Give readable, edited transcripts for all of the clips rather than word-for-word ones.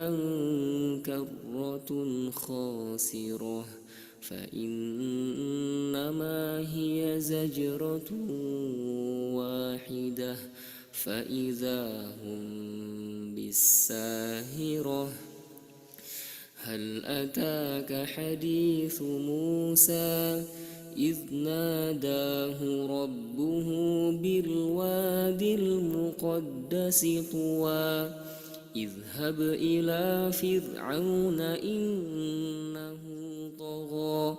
كرة خاسرة فإنما هي زجرة واحدة فإذا هم بالساهرة هل أتاك حديث موسى إذ ناداه ربه بالواد المقدس طوى اذهب إلى فرعون إنه طغى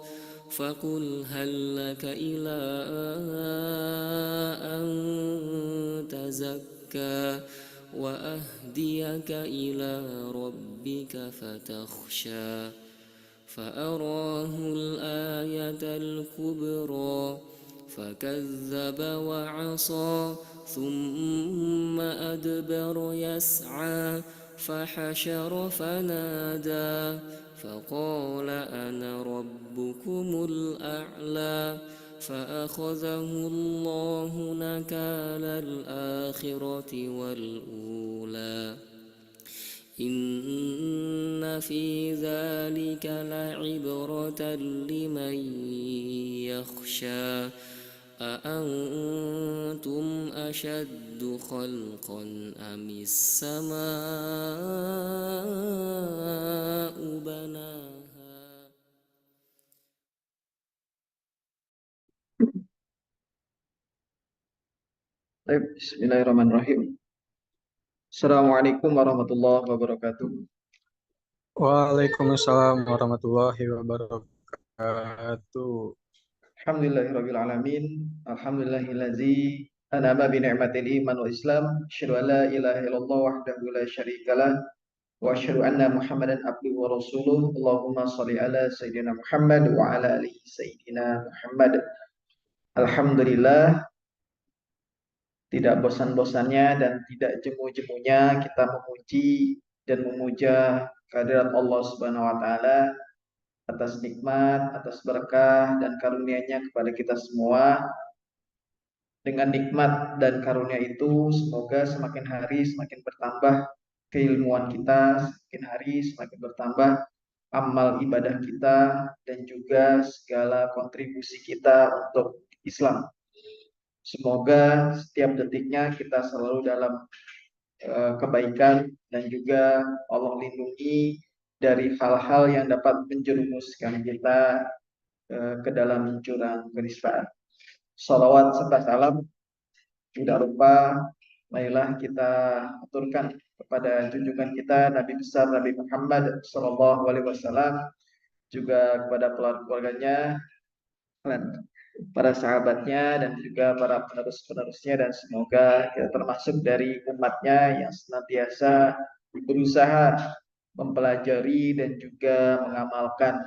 فقل هل لك إلى أن تزكى وأهديك إلى ربك فتخشى فأراه الآية الكبرى فكذب وعصى ثم أدبر يسعى فحشر فنادى فقال أنا ربكم الأعلى فأخذه الله نكال الآخرة والأولى إن في ذلك لعبرة لمن يخشى أأنتم أشد خلقا أم السماء بناها. Bismillahirrahmanirrahim. Assalamualaikum warahmatullahi wabarakatuh. Waalaikumsalam warahmatullahi wabarakatuh. Alhamdulillahirabbil alamin. Alhamdulillahillazi an'ama bi ni'matil iman wal islam. Asyhadu an la ilaha illallah wahdahu la syarikalah wa asyhadu anna Muhammadan abduhu wa rasuluh. Allahumma shalli ala sayyidina Muhammad wa ala alihi sayyidina Muhammad. Alhamdulillah, tidak bosan-bosannya dan tidak jemu-jemunya kita memuji dan memuja kehadirat Allah Subhanahu wa taala atas nikmat, atas berkah dan karunia-Nya kepada kita semua. Dengan nikmat dan karunia itu semoga semakin hari semakin bertambah keilmuan kita, semakin hari semakin bertambah amal ibadah kita dan juga segala kontribusi kita untuk Islam. Semoga setiap detiknya kita selalu dalam kebaikan dan juga Allah lindungi dari hal-hal yang dapat menjerumuskan kita ke dalam jurang keniscayaan. Salawat serta salam tidak lupa marilah kita aturkan kepada junjungan kita Nabi besar Nabi Muhammad sallallahu alaihi wasallam, juga kepada keluarganya dan para sahabatnya dan juga para penerus-penerusnya, dan semoga kita termasuk dari umatnya yang senantiasa berusaha mempelajari dan juga mengamalkan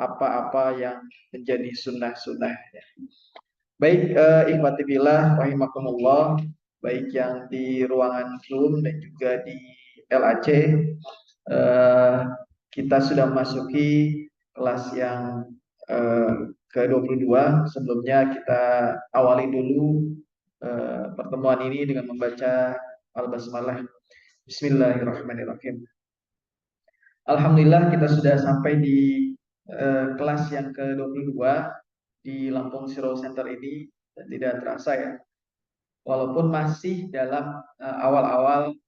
apa-apa yang menjadi sunnah-sunnahnya. Baik, ikhwati fillah rahimakumullah, baik yang di ruangan Zoom dan juga di LAC, kita sudah memasuki kelas yang ke-22. Sebelumnya kita awali dulu pertemuan ini dengan membaca Al-Basmalah. Bismillahirrahmanirrahim. Alhamdulillah kita sudah sampai di kelas yang ke-22 di Lampung Zero Center ini, dan tidak terasa ya, walaupun masih dalam awal-awal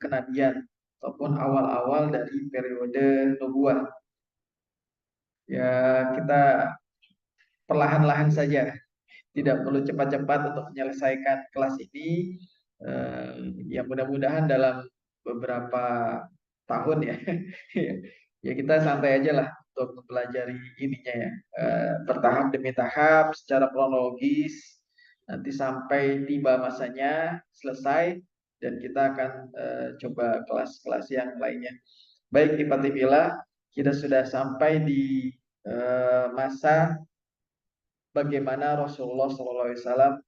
kenabian ataupun awal-awal dari periode nubuah. Ya, kita perlahan-lahan saja, tidak perlu cepat-cepat untuk menyelesaikan kelas ini. Ya mudah-mudahan dalam beberapa tahun ya, ya kita santai aja lah untuk mempelajari ininya ya, bertahap demi tahap secara kronologis, nanti sampai tiba masanya selesai dan kita akan coba kelas-kelas yang lainnya. Baik, Ipatifillah, kita sudah sampai di masa bagaimana Rasulullah SAW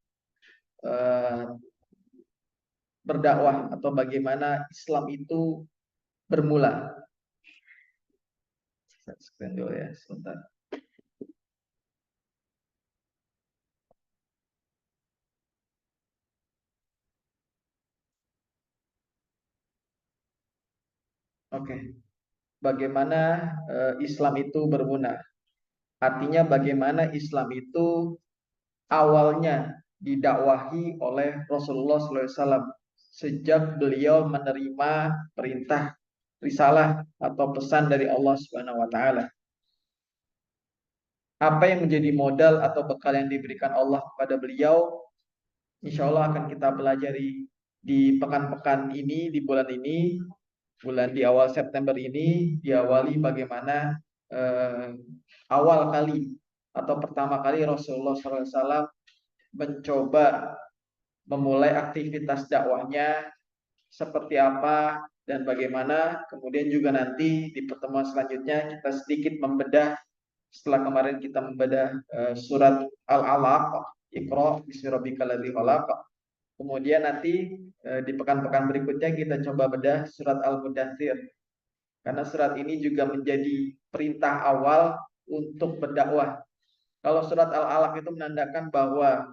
berdakwah atau bagaimana Islam itu bermula. Saya screen dulu ya sebentar. Oke. Bagaimana Islam itu bermula? Artinya bagaimana Islam itu awalnya didakwahi oleh Rasulullah SAW sejak beliau menerima perintah risalah atau pesan dari Allah Subhanahu wa taala. Apa yang menjadi modal atau bekal yang diberikan Allah kepada beliau, insya Allah akan kita pelajari di pekan-pekan ini, di bulan ini, bulan di awal September ini, diawali bagaimana eh, awal kali atau pertama kali Rasulullah SAW mencoba memulai aktivitas dakwahnya seperti apa dan bagaimana. Kemudian juga nanti di pertemuan selanjutnya kita sedikit membedah setelah kemarin kita membedah surat Al-Alaq, Iqra bismi rabbikal ladzi khalaq. Kemudian nanti di pekan-pekan berikutnya kita coba bedah surat Al-Mudaththir. Karena surat ini juga menjadi perintah awal untuk berdakwah. Kalau surat Al-Alaq itu menandakan bahwa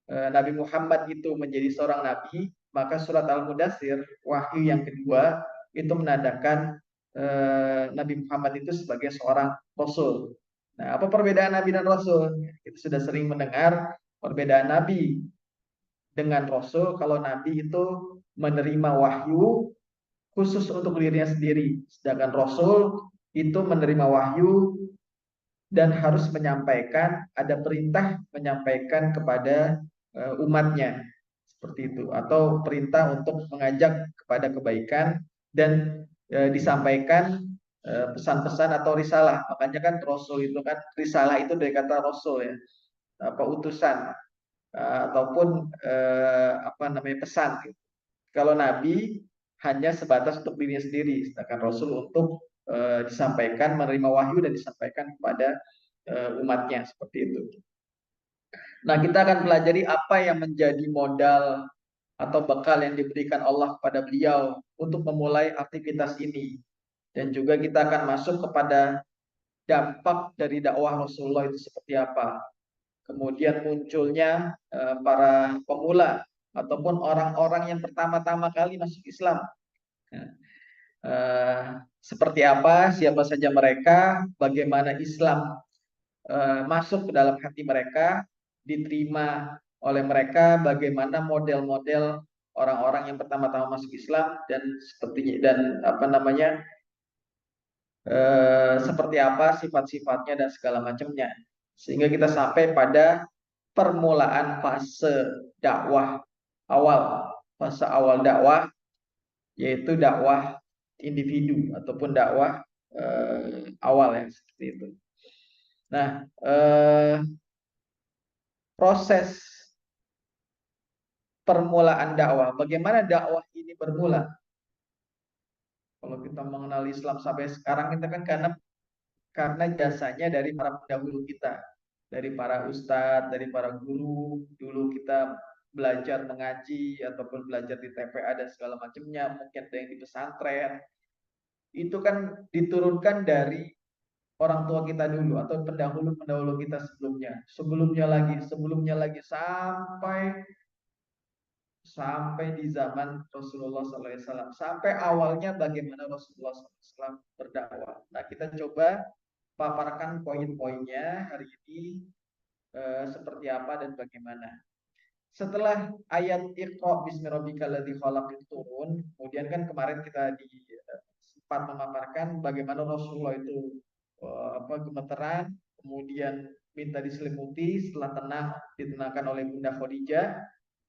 Nabi Muhammad itu menjadi seorang nabi, maka surat Al-Mudaththir, wahyu yang kedua, itu menandakan Nabi Muhammad itu sebagai seorang rasul. Nah, apa perbedaan nabi dan rasul? Kita sudah sering mendengar perbedaan nabi dengan rasul. Kalau nabi itu menerima wahyu khusus untuk dirinya sendiri, sedangkan rasul itu menerima wahyu dan harus menyampaikan, ada perintah menyampaikan kepada umatnya seperti itu, atau perintah untuk mengajak kepada kebaikan dan disampaikan pesan-pesan atau risalah. Makanya kan rasul itu kan, risalah itu dari kata rasul ya, apa utusan ataupun apa namanya pesan gitu. Kalau nabi hanya sebatas untuk dirinya sendiri, sedangkan rasul untuk disampaikan, menerima wahyu dan disampaikan kepada umatnya seperti itu. Nah, kita akan pelajari apa yang menjadi modal atau bekal yang diberikan Allah kepada beliau untuk memulai aktivitas ini. Dan juga kita akan masuk kepada dampak dari dakwah Rasulullah itu seperti apa. Kemudian munculnya para pemula ataupun orang-orang yang pertama-tama kali masuk Islam. Seperti apa, siapa saja mereka, bagaimana Islam masuk ke dalam hati mereka, diterima oleh mereka, bagaimana model-model orang-orang yang pertama-tama masuk Islam dan sepertinya dan apa namanya seperti apa sifat-sifatnya dan segala macamnya, sehingga kita sampai pada permulaan fase dakwah awal, fase awal dakwah, yaitu dakwah individu ataupun dakwah awal ya seperti itu. Nah, proses permulaan dakwah. Bagaimana dakwah ini bermula? Kalau kita mengenal Islam sampai sekarang kita kan karena jasanya dari para pendahulu kita, dari para ustadz, dari para guru. Dulu kita belajar mengaji ataupun belajar di TPA dan segala macamnya, mungkin ada yang di pesantren. Itu kan diturunkan dari orang tua kita dulu atau pendahulu-pendahulu kita sebelumnya. Sebelumnya lagi sampai sampai di zaman Rasulullah SAW, sampai awalnya bagaimana Rasulullah SAW berdakwah. Nah, kita coba paparkan poin-poinnya hari ini seperti apa dan bagaimana. Setelah ayat Iqra bismi rabbikal ladzi khalaq itu turun, kemudian kan kemarin kita sempat memaparkan bagaimana Rasulullah itu gemeteran, kemudian minta diselimuti, setelah tenang ditenangkan oleh Bunda Khadijah,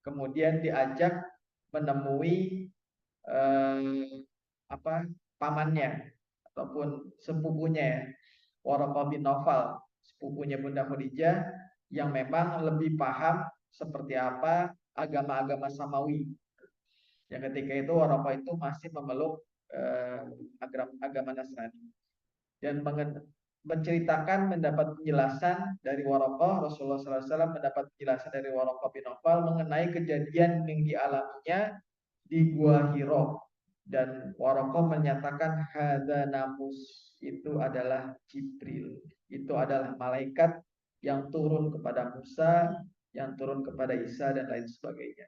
kemudian diajak menemui eh, apa pamannya ataupun sepupunya, Waraqah bin Nawfal, sepupunya Bunda Khadijah, yang memang lebih paham seperti apa agama-agama Samawi. Yang ketika itu Waraqah itu masih memeluk agama Nasrani dan menceritakan, mendapat penjelasan dari Waraqah. Rasulullah SAW mendapat penjelasan dari Waraqah bin Nawfal mengenai kejadian yang dialaminya di Gua Hiro, dan Waraqah menyatakan hadza namus, itu adalah Jibril, itu adalah malaikat yang turun kepada Musa, yang turun kepada Isa dan lain sebagainya.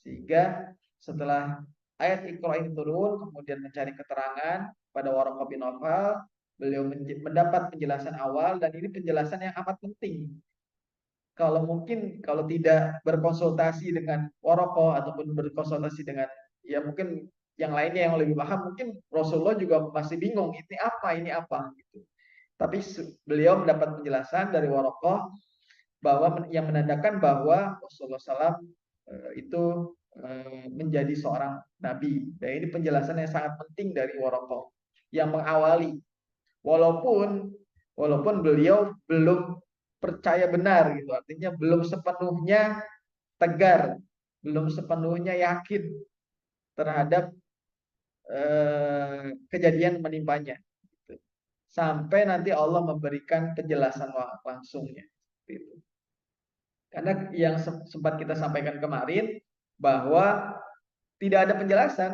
Sehingga setelah ayat Iqra ini turun, kemudian mencari keterangan pada Waraqah bin Nawfal, beliau mendapat penjelasan awal, dan ini penjelasan yang amat penting. Kalau mungkin kalau tidak berkonsultasi dengan Waraqah ataupun berkonsultasi dengan ya mungkin yang lainnya yang lebih paham, mungkin Rasulullah juga masih bingung ini apa gitu. Tapi beliau mendapat penjelasan dari Waraqah bahwa yang menandakan bahwa Rasulullah SAW itu menjadi seorang nabi. Dan ini penjelasan yang sangat penting dari Waraqah yang mengawali. Walaupun beliau belum percaya benar gitu, artinya belum sepenuhnya tegar, belum sepenuhnya yakin terhadap kejadian menimpanya. Gitu. Sampai nanti Allah memberikan penjelasan langsungnya. Gitu. Karena yang sempat kita sampaikan kemarin bahwa tidak ada penjelasan,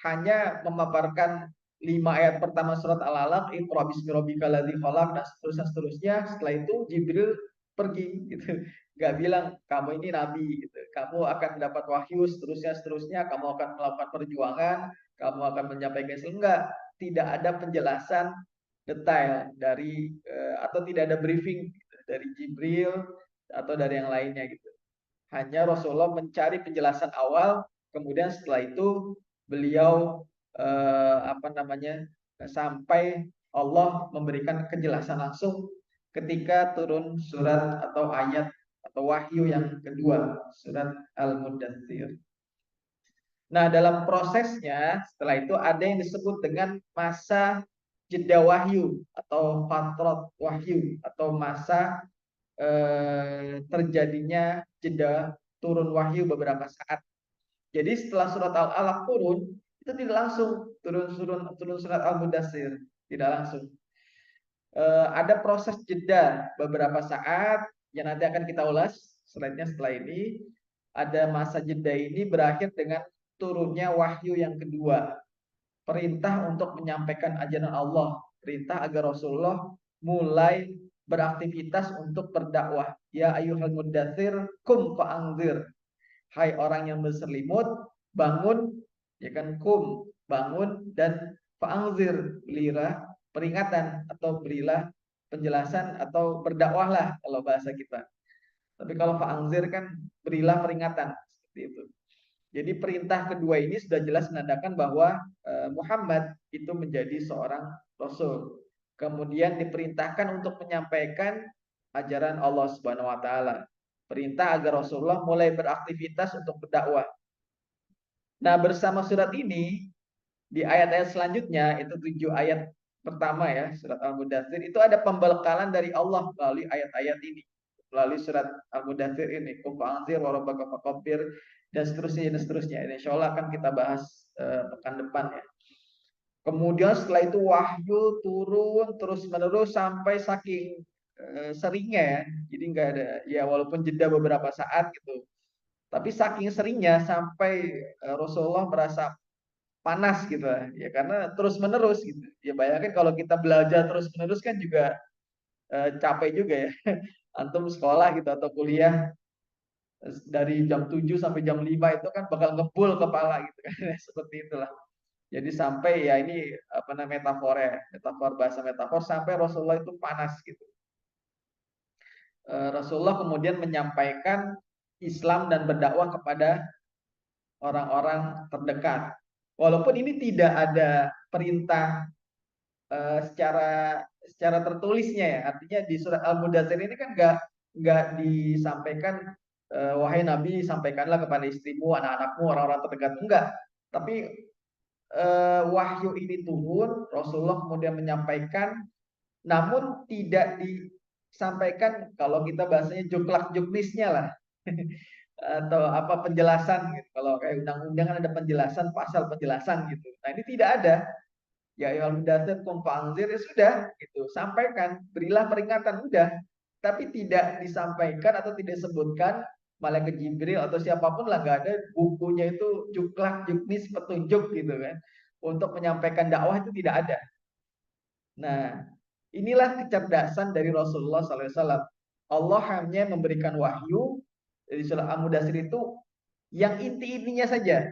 hanya memaparkan 5 ayat pertama surat Al-Alaq, Iqra bismi rabbikal ladzi khalaq, dan seterusnya. Setelah itu Jibril pergi gitu. Gak bilang kamu ini nabi gitu. Kamu akan mendapat wahyu seterusnya, kamu akan melakukan perjuangan, kamu akan menyampaikan enggak, tidak ada penjelasan detail dari atau tidak ada briefing gitu, dari Jibril atau dari yang lainnya gitu. Hanya Rasulullah mencari penjelasan awal, kemudian setelah itu beliau sampai Allah memberikan kejelasan langsung ketika turun surat atau ayat atau wahyu yang kedua, surat Al-Mudaththir. Nah, dalam prosesnya setelah itu ada yang disebut dengan masa jeda wahyu atau fatrot wahyu atau masa terjadinya jeda turun wahyu beberapa saat. Jadi setelah surat Al-Alaq turun, itu tidak langsung turun surat Al-Mudaththir, tidak langsung. Ada proses jeda beberapa saat yang nanti akan kita ulas slide-nya setelah ini. Ada masa jeda ini berakhir dengan turunnya wahyu yang kedua. Perintah untuk menyampaikan ajaran Allah, perintah agar Rasulullah mulai beraktivitas untuk berdakwah. Ya ayyuhal muddatsir kum fa'anzir. Hai orang yang berselimut, bangun, ya kan, kum, bangun, dan fa'anzir, berilah peringatan atau berilah penjelasan atau berdakwahlah kalau bahasa kita. Tapi kalau fa'anzir kan berilah peringatan seperti itu. Jadi perintah kedua ini sudah jelas menandakan bahwa Muhammad itu menjadi seorang rasul. Kemudian diperintahkan untuk menyampaikan ajaran Allah Subhanahu wa taala. Perintah agar Rasulullah mulai beraktivitas untuk berdakwah. Nah, bersama surat ini di ayat-ayat selanjutnya, itu 7 ayat pertama ya, surat Al-Mudaththir, itu ada pembekalan dari Allah melalui ayat-ayat ini, melalui surat Al-Mudaththir ini, qum fa'anzir wa rabbaka fakabbir, dan seterusnya. Insya Allah akan kita bahas pekan depan ya. Kemudian setelah itu wahyu turun terus menerus sampai saking seringnya ya, jadi nggak ada ya, walaupun jeda beberapa saat gitu, tapi saking seringnya sampai Rasulullah merasa panas gitu ya, karena terus menerus gitu ya. Bayangkan kalau kita belajar terus menerus kan juga capek juga ya. Antum sekolah gitu atau kuliah dari jam 7 sampai jam 5 itu kan bakal ngebul kepala gitu kan. Seperti itulah. Jadi sampai ya ini apa namanya, metafor, bahasa metafor, sampai Rasulullah itu panas gitu. Rasulullah kemudian menyampaikan Islam dan berdakwah kepada orang-orang terdekat. Walaupun ini tidak ada perintah secara tertulisnya ya. Artinya di surat Al-Mudaththir ini kan nggak disampaikan wahai Nabi, sampaikanlah kepada istrimu, anak-anakmu, orang-orang terdekat, enggak. Tapi wahyu ini turun, Rasulullah kemudian menyampaikan, namun tidak disampaikan, kalau kita bahasanya juklak juknisnya lah. Atau apa, penjelasan gitu. Kalau kayak undang-undang kan ada penjelasan, pasal penjelasan gitu. Nah, ini tidak ada. Ya ayyuhal mudaththir qum fa'anzir, ya sudah gitu. Sampaikan, berilah peringatan, udah. Tapi tidak disampaikan atau tidak disebutkan malaikat Jibril atau siapapun lah, nggak ada bukunya itu juklak juknis petunjuk gitu kan. Untuk menyampaikan dakwah itu tidak ada. Nah, inilah kecerdasan dari Rasulullah SAW. Allah hanya memberikan wahyu dari surah Al-Mudaththir itu yang inti-intinya saja.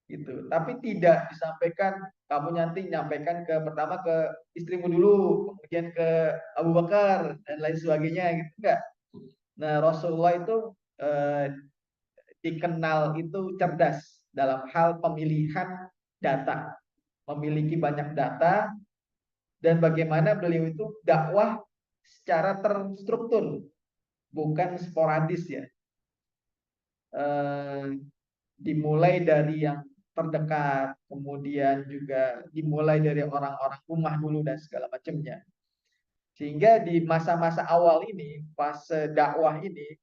gitu. Tapi tidak disampaikan, kamu nanti nyampaikan pertama ke istrimu dulu, kemudian ke Abu Bakar dan lain sebagainya gitu. Enggak. Nah, Rasulullah itu eh, dikenal itu cerdas dalam hal pemilihan data, memiliki banyak data, dan bagaimana beliau itu dakwah secara terstruktur, bukan sporadis ya. Eh, Dimulai dari yang terdekat, kemudian juga dimulai dari orang-orang rumah dulu dan segala macamnya. Sehingga di masa-masa awal ini, fase dakwah ini,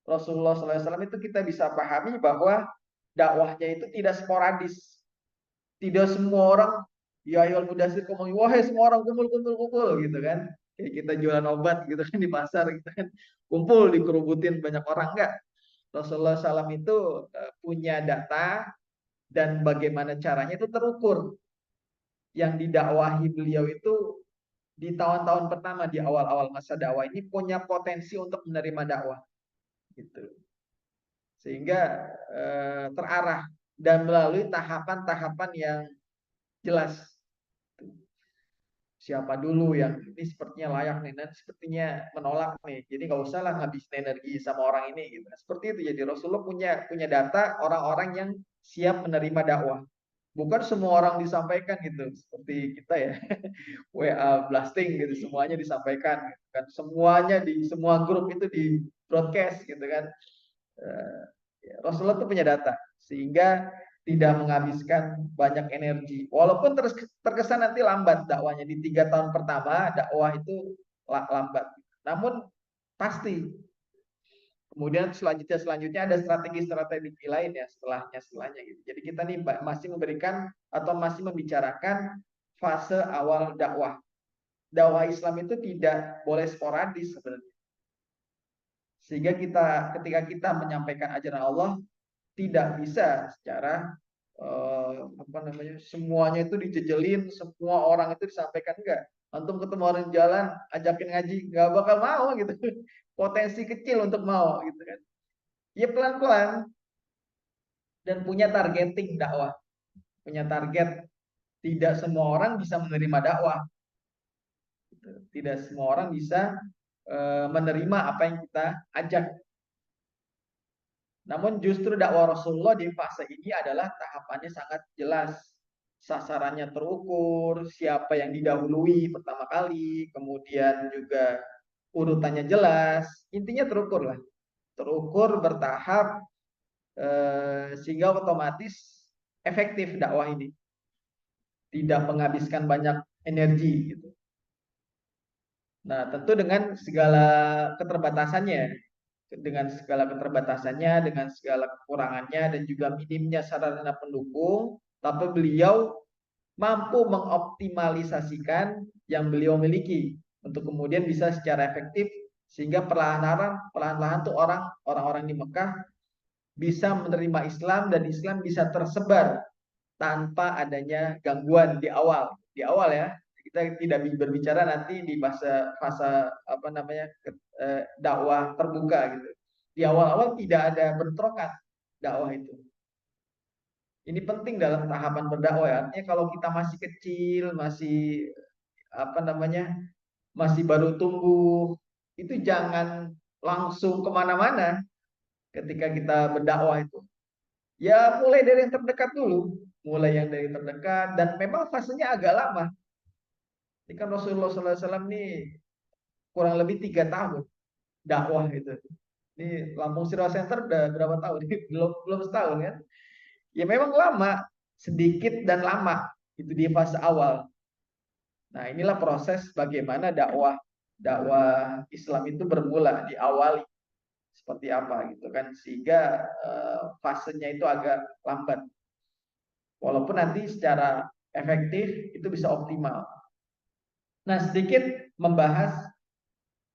Rasulullah SAW itu kita bisa pahami bahwa dakwahnya itu tidak sporadis. Tidak semua orang, ya ayyuhal mudatsir, wahai semua orang kumpul kumpul kumpul gitu kan. Kayak kita jualan obat gitu kan di pasar gitu kan. Kumpul dikerubutin banyak orang, enggak. Rasulullah SAW itu punya data dan bagaimana caranya itu terukur. Yang didakwahi beliau itu di tahun-tahun pertama, di awal-awal masa dakwah ini punya potensi untuk menerima dakwah gitu. Sehingga terarah dan melalui tahapan-tahapan yang jelas. Siapa dulu yang ini sepertinya layak nih dan sepertinya menolak nih, jadi nggak usah lah ngabisin energi sama orang ini gitu. Seperti itu. Jadi Rasulullah punya data orang-orang yang siap menerima dakwah. Bukan semua orang disampaikan gitu seperti kita ya. WA blasting gitu, semuanya disampaikan gitu kan, semuanya di semua grup itu di broadcast gitu kan. Eh, Rasulullah itu punya data sehingga tidak menghabiskan banyak energi, walaupun terkesan nanti lambat dakwanya di 3 tahun pertama. Dakwah itu lambat, namun pasti kemudian selanjutnya ada strategi lain ya setelahnya gitu. Jadi kita nih masih memberikan atau masih membicarakan fase awal dakwah. Dakwah Islam itu tidak boleh sporadis sebenarnya. Sehingga ketika kita menyampaikan ajaran Allah tidak bisa secara apa namanya, semuanya itu dijejelin, semua orang itu disampaikan. Enggak. Antum ketemu orang jalan, ajakin ngaji, nggak bakal mau gitu. Potensi kecil untuk mau gitu kan. Ya pelan-pelan dan punya targeting dakwah, punya target. Tidak semua orang bisa menerima dakwah. Tidak semua orang bisa menerima apa yang kita ajak. Namun justru dakwah Rasulullah di fase ini adalah tahapannya sangat jelas. Sasarannya terukur, siapa yang didahului pertama kali, kemudian juga urutannya jelas. Intinya terukur lah. Terukur, bertahap, sehingga otomatis efektif dakwah ini. Tidak menghabiskan banyak energi gitu. Nah, tentu dengan segala keterbatasannya, dengan segala kekurangannya dan juga minimnya sarana pendukung, tapi beliau mampu mengoptimalisasikan yang beliau miliki untuk kemudian bisa secara efektif, sehingga perlahan-lahan tuh orang-orang di Mekah bisa menerima Islam dan Islam bisa tersebar tanpa adanya gangguan di awal ya. Kita tidak berbicara nanti di fase apa namanya, dakwah terbuka gitu. Di awal-awal tidak ada bentrokan dakwah itu. Ini penting dalam tahapan berdakwah ya. Artinya kalau kita masih kecil, masih apa namanya, masih baru tumbuh, itu jangan langsung kemana-mana ketika kita berdakwah itu. Ya mulai dari yang terdekat dulu, mulai yang dari terdekat, dan memang fasenya agak lama. Ini kan Rasulullah SAW ini kurang lebih 3 tahun dakwah itu. Ini Lampung Sirwa Center udah berapa tahun? Belum belum setahun kan? Ya memang lama, sedikit dan lama itu di fase awal. Nah inilah proses bagaimana dakwah dakwah Islam itu bermula, diawali seperti apa gitu kan, sehingga fasenya itu agak lambat. Walaupun nanti secara efektif itu bisa optimal. Nah, sedikit membahas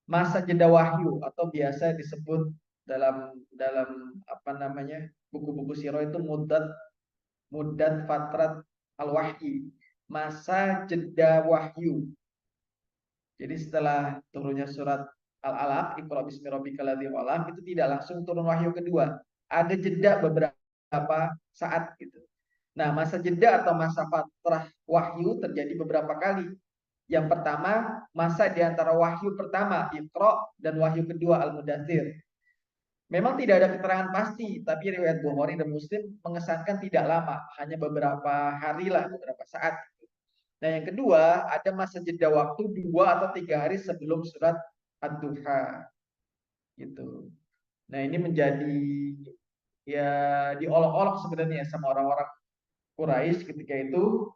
masa jeda wahyu atau biasa disebut dalam dalam apa namanya, buku-buku sirah itu muddat fatrat al-wahyi, masa jeda wahyu. Jadi setelah turunnya surat Al-Alaq, Iqra bismi rabbikal ladzi khalaq, itu tidak langsung turun wahyu kedua. Ada jeda beberapa saat gitu. Nah, masa jeda atau masa fatrah wahyu terjadi beberapa kali. Yang pertama, masa di antara wahyu pertama, Iqra, dan wahyu kedua, Al-Mudaththir. Memang tidak ada keterangan pasti, tapi riwayat Bukhari dan Muslim mengesankan tidak lama, hanya beberapa hari lah, beberapa saat. Nah, yang kedua, ada masa jeda waktu 2 atau 3 hari sebelum surat Ad-Duha. Gitu. Nah, ini menjadi ya diolok-olok sebenarnya sama orang-orang Quraisy ketika itu.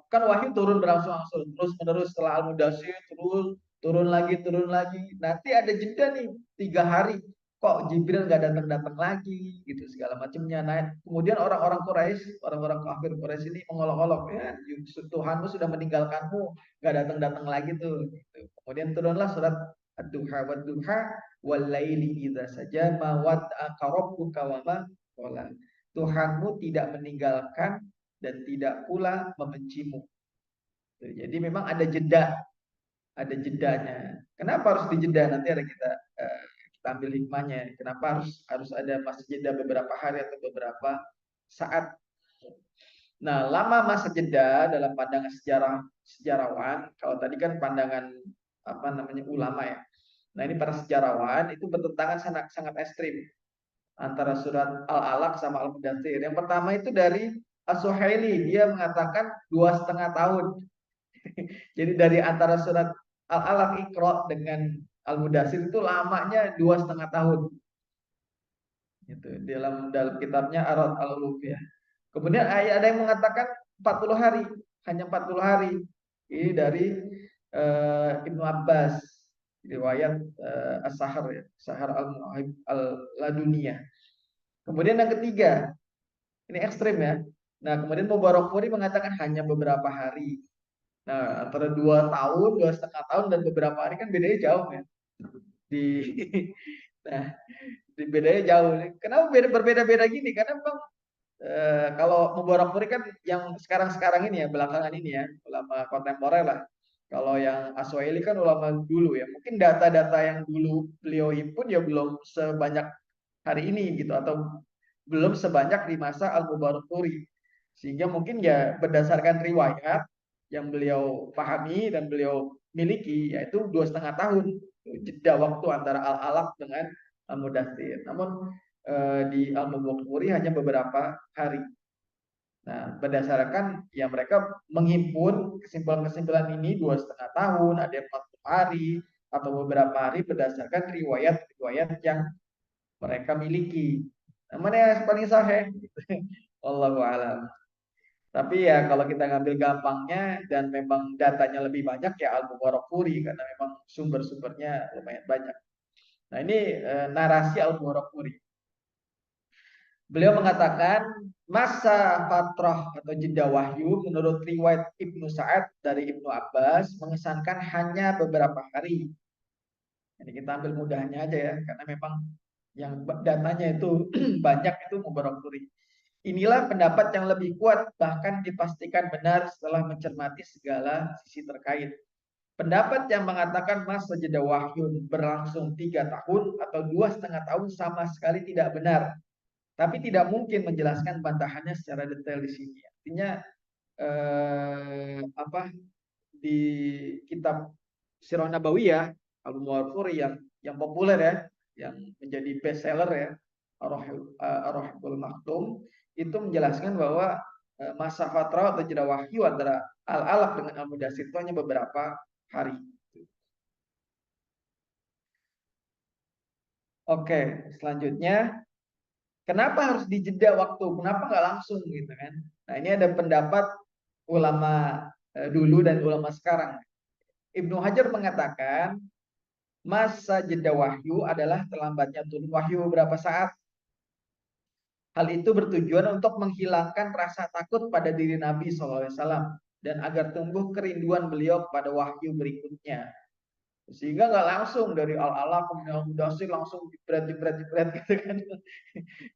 Kan wahyu turun berangsur-angsur terus menerus setelah Al-Mudaththir turun lagi, nanti ada jeda nih 3 hari, kok Jibril nggak datang-datang lagi gitu segala macamnya. Nah, kemudian orang-orang Quraisy, orang-orang kafir Quraisy ini mengolok-olok, ya Tuhanmu sudah meninggalkanmu, nggak datang-datang lagi tuh gitu. Kemudian turunlah surat Ad-Duha wad-duha wal-laili idza saja ma wad'aka rabbuka wa ma qala. Tuhanmu tidak meninggalkan dan tidak pula membencimu. Jadi memang ada jedanya. Kenapa harus dijeda? Nanti ada kita ambil hikmahnya. Kenapa harus ada masa jeda beberapa hari atau beberapa saat? Nah, lama masa jeda dalam pandangan sejarawan, kalau tadi kan pandangan apa namanya ulama ya. Nah, ini para sejarawan itu bertentangan sangat sangat ekstrim antara surat Al-Alaq sama Al-Mudaththir. Yang pertama itu dari As-Suhaili, dia mengatakan 2,5 tahun. Jadi dari antara surat Al-Alaq Iqra dengan Al-Mudaththir itu lamanya 2,5 tahun. Gitu. Dalam kitabnya Arad al-Ulum ya. Kemudian ada yang mengatakan 40 hari, hanya 40 hari. Ini dari Ibnu Abbas, riwayat As-Sahar ya, Sahar al-Laduniyah. Kemudian yang ketiga, ini ekstrim ya. Nah, kemudian Mubarakfuri mengatakan hanya beberapa hari. Nah, antara 2 tahun, 2,5 tahun, dan beberapa hari kan bedanya jauh ya. Di, nah, bedanya jauh. Kenapa berbeda-beda gini? Karena memang kalau Mubarakfuri kan yang sekarang-sekarang ini ya, belakangan ini ya, ulama kontemporer lah. Kalau yang Aswaili kan ulama dulu ya. Mungkin data-data yang dulu beliau himpun ya belum sebanyak hari ini gitu, atau belum sebanyak di masa Al-Mubarakfuri. Sehingga mungkin ya berdasarkan riwayat yang beliau pahami dan beliau miliki, yaitu 2,5 tahun jeda waktu antara Al-Alaq dengan Al-Mudaththir. Namun di Al-Mubarakfuri hanya beberapa hari. Nah, berdasarkan ya mereka menghimpun kesimpulan-kesimpulan ini 2,5 tahun, ada yang 40 hari atau beberapa hari berdasarkan riwayat-riwayat yang mereka miliki. Nah, mana yang paling sahih? Wallahu a'lam. Tapi ya kalau kita ngambil gampangnya dan memang datanya lebih banyak ya Al-Mubarakfuri, karena memang sumber-sumbernya lumayan banyak. Nah, ini narasi Al-Mubarakfuri. Beliau mengatakan masa fatrah atau jeda wahyu menurut riwayat Ibnu Sa'ad dari Ibnu Abbas mengesankan hanya beberapa hari. Jadi kita ambil mudahnya aja ya, karena memang yang datanya itu banyak itu Mubarakfuri. Inilah pendapat yang lebih kuat, bahkan dipastikan benar setelah mencermati segala sisi terkait. Pendapat yang mengatakan masa jeda wahyu berlangsung 3 tahun atau 2,5 tahun sama sekali tidak benar. Tapi tidak mungkin menjelaskan bantahannya secara detail di sini. Artinya apa di kitab Sirah Nabawiyah Al-Muwaffir yang populer ya, yang menjadi best seller ya, Ar-Rahibul Maktum, itu menjelaskan bahwa masa fatrah atau jeda wahyu antara Al-Alaq dengan Al-Mudaththir itu hanya beberapa hari. Oke, selanjutnya kenapa harus dijeda waktu? Kenapa nggak langsung gitu kan? Nah, ini ada pendapat ulama dulu dan ulama sekarang. Ibnu Hajar mengatakan masa jeda wahyu adalah terlambatnya turun wahyu beberapa saat. Hal itu bertujuan untuk menghilangkan rasa takut pada diri Nabi SAW dan agar tumbuh kerinduan beliau kepada wahyu berikutnya. Sehingga nggak langsung dari Al-Alaq kemudian Al-Mudaththir langsung jebret gitu kan.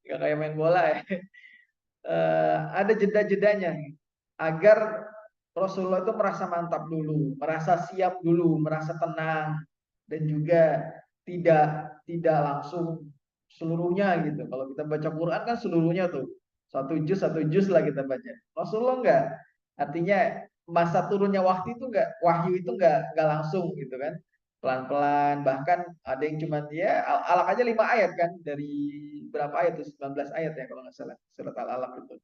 Nggak kayak main bola ya. Ada jeda-jedanya agar Rasulullah itu merasa mantap dulu, merasa siap dulu, merasa tenang, dan juga tidak tidak langsung seluruhnya gitu. Kalau kita baca Quran kan seluruhnya tuh. satu juz lah kita baca. Rasulullah enggak. Artinya masa turunnya wahyu itu enggak langsung gitu kan. Pelan-pelan, bahkan ada yang cuma ya alaq aja 5 ayat kan, dari berapa ayat itu, 19 ayat ya kalau nggak salah surat al-alaq itu.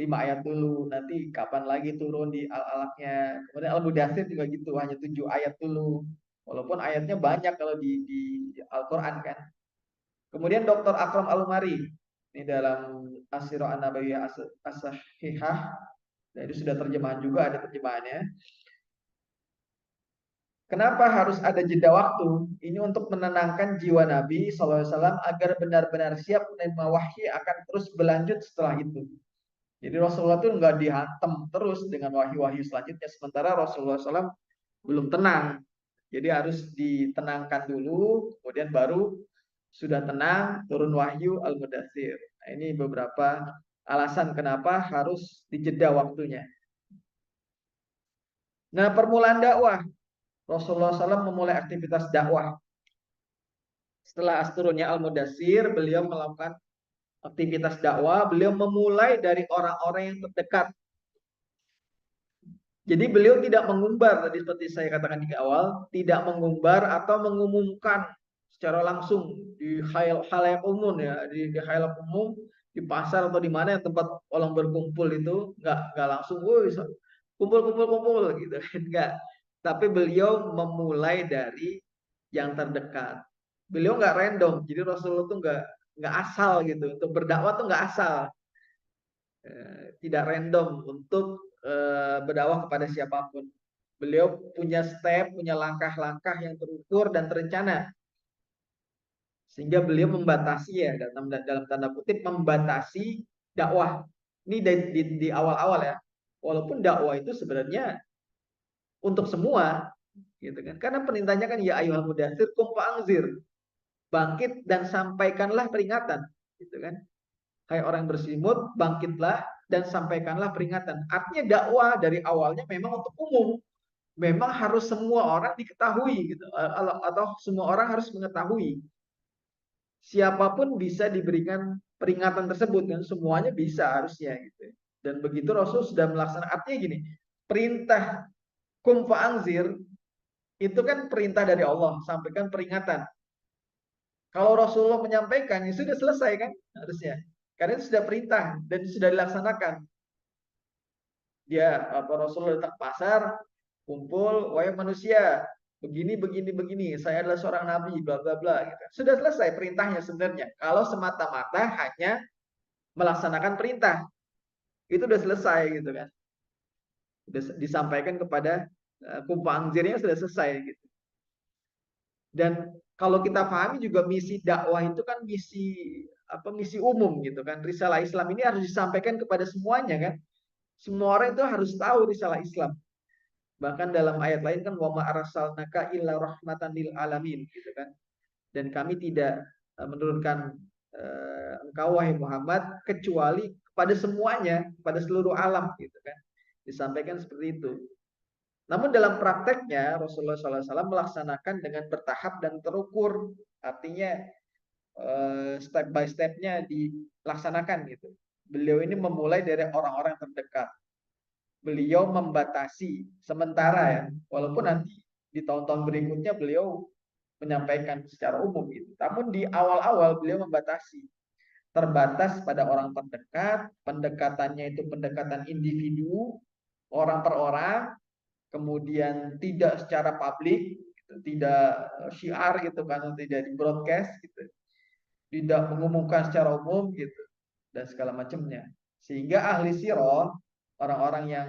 5 ayat dulu, nanti kapan lagi turun di al-alaqnya. Kemudian al-mudaththir juga gitu, hanya 7 ayat dulu. Walaupun ayatnya banyak kalau di Al-Qur'an kan. Kemudian Dr. Akram Al-Umari ini dalam As-Sirah An-Nabawiyah As-Sahihah, nah itu sudah terjemahan juga, ada terjemahannya. Kenapa harus ada jeda waktu? Ini untuk menenangkan jiwa Nabi SAW agar benar-benar siap menerima wahyu akan terus berlanjut setelah itu. Jadi Rasulullah itu nggak dihantam terus dengan wahyu-wahyu selanjutnya, sementara Rasulullah SAW belum tenang. Jadi harus ditenangkan dulu, kemudian baru sudah tenang turun wahyu Al-Mudaththir. Nah, ini beberapa alasan kenapa harus dijeda waktunya. Nah, permulaan dakwah. Rasulullah SAW memulai aktivitas dakwah. Setelah turunnya Al-Mudaththir, beliau melakukan aktivitas dakwah. Beliau memulai dari orang-orang yang terdekat. Jadi beliau tidak mengumbar, tadi seperti saya katakan di awal, tidak mengumbar atau mengumumkan secara langsung di khalayak umum ya, di khalayak umum, di pasar atau di mana yang tempat orang berkumpul itu nggak langsung, woi kumpul kumpul kumpul gitu, enggak. Tapi beliau memulai dari yang terdekat. Beliau nggak random, jadi Rasulullah tuh nggak asal gitu, untuk berdakwah tuh nggak asal. Tidak random untuk berdakwah kepada siapapun. Beliau punya step, punya langkah-langkah yang terukur dan terencana. Sehingga beliau membatasi ya, dalam tanda kutip membatasi dakwah. Ini di awal-awal ya. Walaupun dakwah itu sebenarnya untuk semua, gitu kan. Karena perintahnya kan ya ayyuhal mudatsir qum fa'anzir. Bangkit dan sampaikanlah peringatan, gitu kan. Hai orang berselimut, bangkitlah dan sampaikanlah peringatan. Artinya dakwah dari awalnya memang untuk umum. Memang harus semua orang diketahui gitu. Atau semua orang harus mengetahui. Siapapun bisa diberikan peringatan tersebut kan, semuanya bisa harusnya gitu. Dan begitu Rasul sudah melaksanakan, artinya gini, perintah kum fa'anzir itu kan perintah dari Allah, sampaikan peringatan. Kalau Rasulullah menyampaikan, ya sudah selesai kan harusnya. Karena itu sudah perintah dan sudah dilaksanakan. Dia Rasulullah datang pasar, kumpul, wahai manusia, begini begini begini, saya adalah seorang nabi, bla bla bla gitu. Sudah selesai perintahnya sebenarnya. Kalau semata-mata hanya melaksanakan perintah, itu sudah selesai gitu kan. Sudah disampaikan kepada kumpa anjirnya sudah selesai gitu. Dan kalau kita pahami juga misi dakwah itu kan misi umum gitu kan. Risalah Islam ini harus disampaikan kepada semuanya kan. Semua orang itu harus tahu risalah Islam. Bahkan dalam ayat lain kan wa ma arsalnaka illa rahmatan lil alamin gitu kan. Dan kami tidak menurunkan engkau wahai Muhammad kecuali kepada semuanya, kepada seluruh alam gitu kan. Disampaikan seperti itu. Namun dalam prakteknya Rasulullah SAW melaksanakan dengan bertahap dan terukur. Artinya step by stepnya dilaksanakan gitu. Beliau ini memulai dari orang-orang terdekat. Beliau membatasi sementara ya, walaupun nanti di tahun-tahun berikutnya beliau menyampaikan secara umum gitu. Namun di awal-awal beliau membatasi, terbatas pada orang terdekat, pendekatannya itu pendekatan individu, orang per orang, kemudian tidak secara publik, gitu, tidak syiar gitu kan, tidak di broadcast gitu, tidak mengumumkan secara umum gitu, dan segala macamnya. Sehingga ahli sirah, orang-orang yang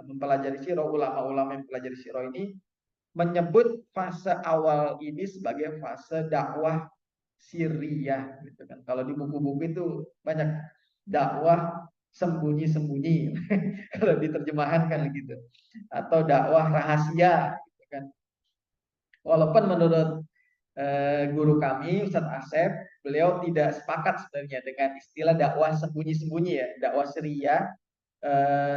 mempelajari sirah, ulama-ulama yang mempelajari sirah ini menyebut fase awal ini sebagai fase dakwah sirriyah gitu kan. Kalau di buku-buku itu banyak dakwah sembunyi-sembunyi kalau diterjemahkan kan gitu. Atau dakwah rahasia gitu kan. Walaupun menurut guru kami Ustadz Asep, beliau tidak sepakat sebenarnya dengan istilah dakwah sembunyi-sembunyi ya, dakwah sirriyah.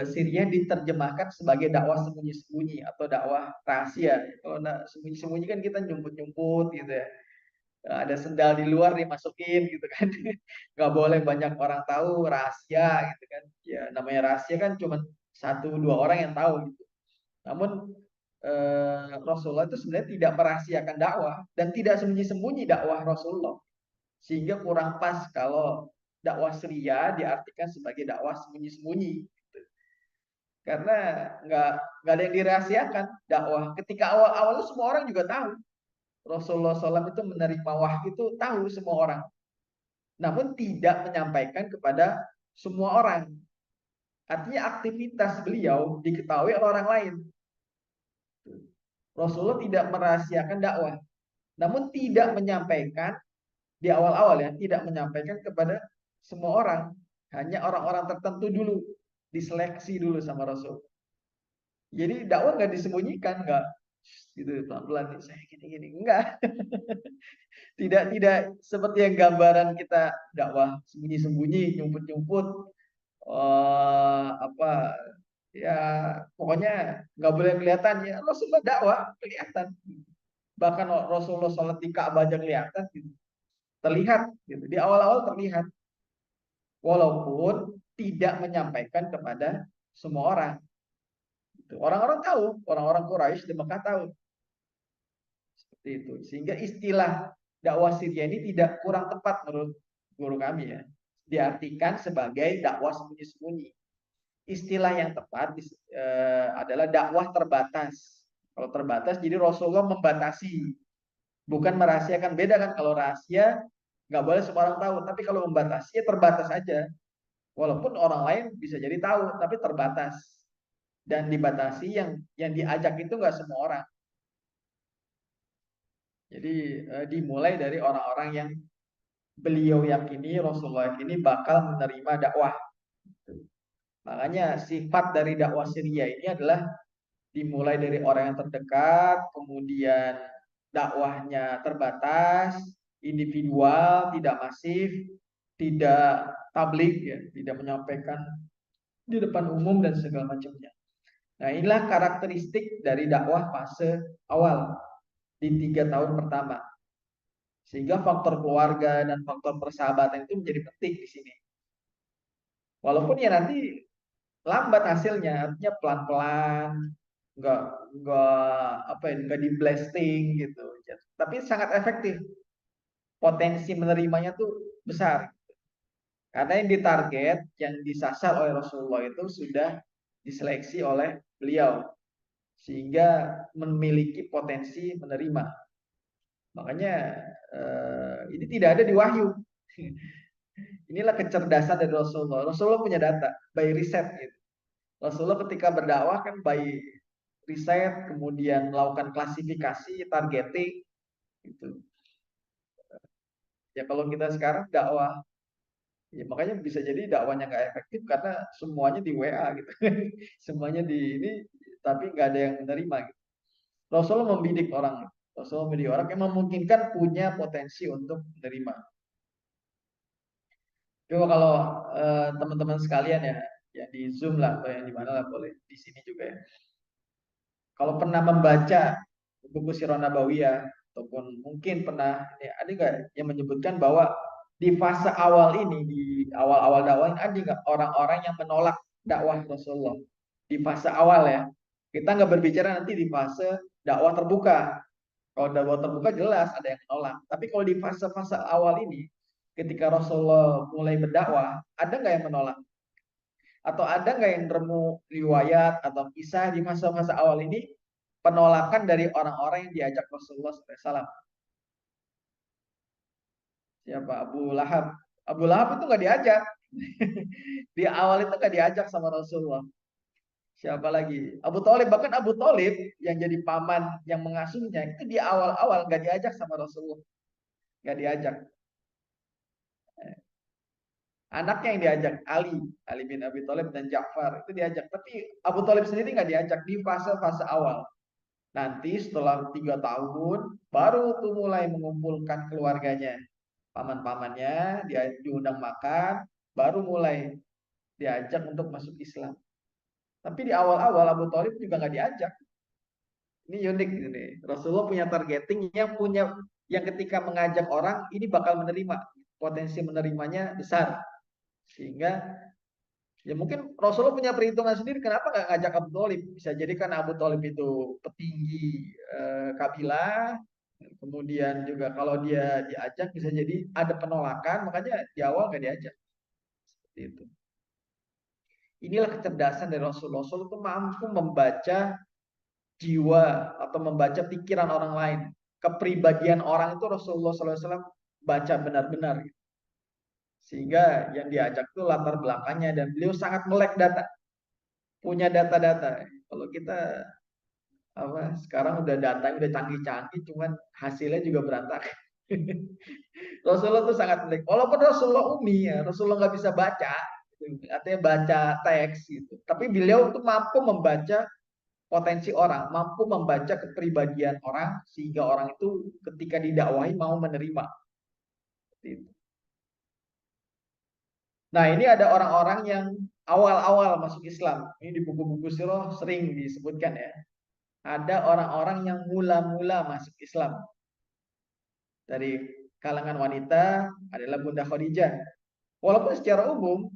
Sirriyah diterjemahkan sebagai dakwah sembunyi-sembunyi atau dakwah rahasia. Kalau sembunyi-sembunyi kan kita nyumput-nyumput gitu ya. ada sendal di luar dimasukin gitu kan. Nggak boleh banyak orang tahu, rahasia gitu kan. Ya namanya rahasia kan cuma satu dua orang yang tahu gitu. Namun Rasulullah itu sebenarnya tidak merahasiakan dakwah dan tidak sembunyi-sembunyi dakwah Rasulullah. Sehingga kurang pas kalau dakwah Syria diartikan sebagai dakwah sembunyi-sembunyi. Karena nggak nggak ada yang dirahasiakan dakwah. Ketika awal-awal semua orang juga tahu. Rasulullah SAW itu menerima wahyu itu tahu semua orang. Namun tidak menyampaikan kepada semua orang. Artinya aktivitas beliau diketahui oleh orang lain. Rasulullah tidak merahasiakan dakwah. Namun tidak menyampaikan di awal-awal ya, tidak menyampaikan kepada semua orang. Hanya orang-orang tertentu dulu. Diseleksi dulu sama Rasul. Jadi dakwah nggak disembunyikan, nggak gitu pelan-pelan saya gini-gini. Enggak. Tidak seperti yang gambaran kita dakwah sembunyi-sembunyi, nyumput-nyumput, apa ya pokoknya nggak boleh kelihatan ya. Rasulullah dakwah kelihatan. Bahkan Rasulullah sholat di Ka'bah aja kelihatan gitu. Terlihat gitu. Di awal-awal terlihat. Walaupun tidak menyampaikan kepada semua orang. Gitu. Orang-orang tahu, orang-orang Quraisy di Mekah tahu. Seperti itu. Sehingga istilah dakwah Syria ini tidak kurang tepat menurut guru kami ya. Diartikan sebagai dakwah sembunyi-sembunyi. Istilah yang tepat adalah dakwah terbatas. Kalau terbatas, jadi Rasulullah membatasi, bukan merahasiakan. Beda kan kalau rahasia nggak boleh semua orang tahu, tapi kalau membatasi ya terbatas aja. Walaupun orang lain bisa jadi tahu, tapi terbatas dan dibatasi yang diajak itu nggak semua orang. Jadi dimulai dari orang-orang yang beliau yakini, Rasulullah yakini bakal menerima dakwah. Makanya sifat dari dakwah Syria ini adalah dimulai dari orang yang terdekat, kemudian dakwahnya terbatas, individual, tidak masif, tidak tablik, ya, tidak menyampaikan di depan umum dan segala macamnya. Nah, inilah karakteristik dari dakwah fase awal di 3 tahun pertama. Sehingga faktor keluarga dan faktor persahabatan itu menjadi penting di sini. Walaupun ya nanti lambat hasilnya, artinya pelan-pelan, nggak nggak apa ya, nggak di blasting gitu. Tapi sangat efektif. Potensi menerimanya tuh besar. Karena yang ditarget, yang disasar oleh Rasulullah itu sudah diseleksi oleh beliau. Sehingga memiliki potensi menerima. Makanya ini tidak ada di wahyu. Inilah kecerdasan dari Rasulullah. Rasulullah punya data, by riset gitu. Rasulullah ketika berdakwah kan by riset, kemudian melakukan klasifikasi, targeting, gitu. Ya kalau kita sekarang dakwah, ya makanya bisa jadi dakwanya nggak efektif karena semuanya di WA gitu, semuanya di ini, tapi nggak ada yang menerima. Gitu. Rasulullah membidik orang, Rasulullah membidik orang yang memungkinkan punya potensi untuk menerima. Coba kalau teman-teman sekalian ya, ya di Zoom lah atau yang di mana lah boleh di sini juga ya. Kalau pernah membaca buku Sirah Nabawiyah ataupun mungkin pernah ya, ada nggak yang menyebutkan bahwa di fase awal ini, di awal-awal dakwah ini ada nggak orang-orang yang menolak dakwah Rasulullah di fase awal ya. Kita nggak berbicara nanti di fase dakwah terbuka. Kalau dakwah terbuka jelas ada yang menolak. Tapi kalau di fase-fase awal ini, ketika Rasulullah mulai berdakwah, ada nggak yang menolak? Atau ada nggak yang nemu riwayat atau kisah di masa-masa awal ini penolakan dari orang-orang yang diajak Rasulullah SAW? Siapa? Abu Lahab. Abu Lahab itu nggak diajak. Di awal itu nggak diajak sama Rasulullah. Siapa lagi? Abu Thalib. Bahkan Abu Thalib yang jadi paman yang mengasuhnya itu di awal-awal nggak diajak sama Rasulullah. Nggak diajak. Anaknya yang diajak, Ali bin Abi Thalib dan Ja'far itu diajak. Tapi Abu Thalib sendiri nggak diajak di fase-fase awal. Nanti setelah 3 tahun baru tuh mulai mengumpulkan keluarganya, paman-pamannya, dia diundang makan, baru mulai diajak untuk masuk Islam. Tapi di awal-awal Abu Thalib juga nggak diajak. Ini unik ini. Rasulullah punya targeting yang punya yang ketika mengajak orang ini bakal menerima, potensi menerimanya besar. Sehingga ya mungkin Rasulullah punya perhitungan sendiri kenapa nggak ngajak Abu Thalib. Bisa jadi kan Abu Thalib itu petinggi kabilah, kemudian juga kalau dia diajak bisa jadi ada penolakan, makanya di awal nggak diajak. Seperti itu. Inilah kecerdasan dari Rasulullah. Rasul itu mampu membaca jiwa atau membaca pikiran orang lain. Kepribadian orang itu Rasulullah SAW baca benar-benar. Sehingga yang diajak itu latar belakangnya dan beliau sangat melek data. Punya data-data. Kalau kita sekarang udah data udah canggih-canggih, cuman hasilnya juga berantakan. Rasulullah tuh sangat melek. Walaupun Rasulullah umi ya, Rasulullah nggak bisa baca, artinya baca teks gitu. Tapi beliau tuh mampu membaca potensi orang, mampu membaca kepribadian orang sehingga orang itu ketika didakwahi mau menerima. Nah, ini ada orang-orang yang awal-awal masuk Islam. Ini di buku-buku sirah sering disebutkan ya. Ada orang-orang yang mula-mula masuk Islam. Dari kalangan wanita adalah Bunda Khadijah. Walaupun secara umum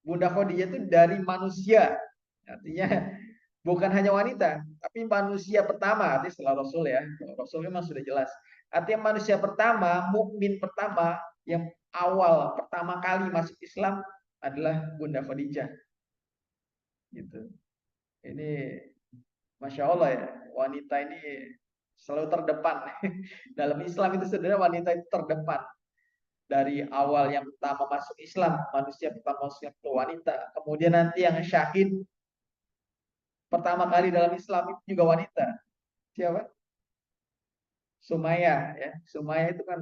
Bunda Khadijah itu dari manusia. Artinya bukan hanya wanita, tapi manusia pertama, artinya setelah Rasul ya. Rasul memang sudah jelas. Artinya manusia pertama, mukmin pertama yang awal pertama kali masuk Islam adalah Bunda Khadijah. Gitu. Ini Masya Allah ya, wanita ini selalu terdepan. Dalam Islam itu sebenarnya wanita itu terdepan. Dari awal yang pertama masuk Islam, manusia pertama masuk Islam itu wanita. Kemudian nanti yang syahid pertama kali dalam Islam itu juga wanita. Siapa? Sumayyah ya. Sumayyah itu kan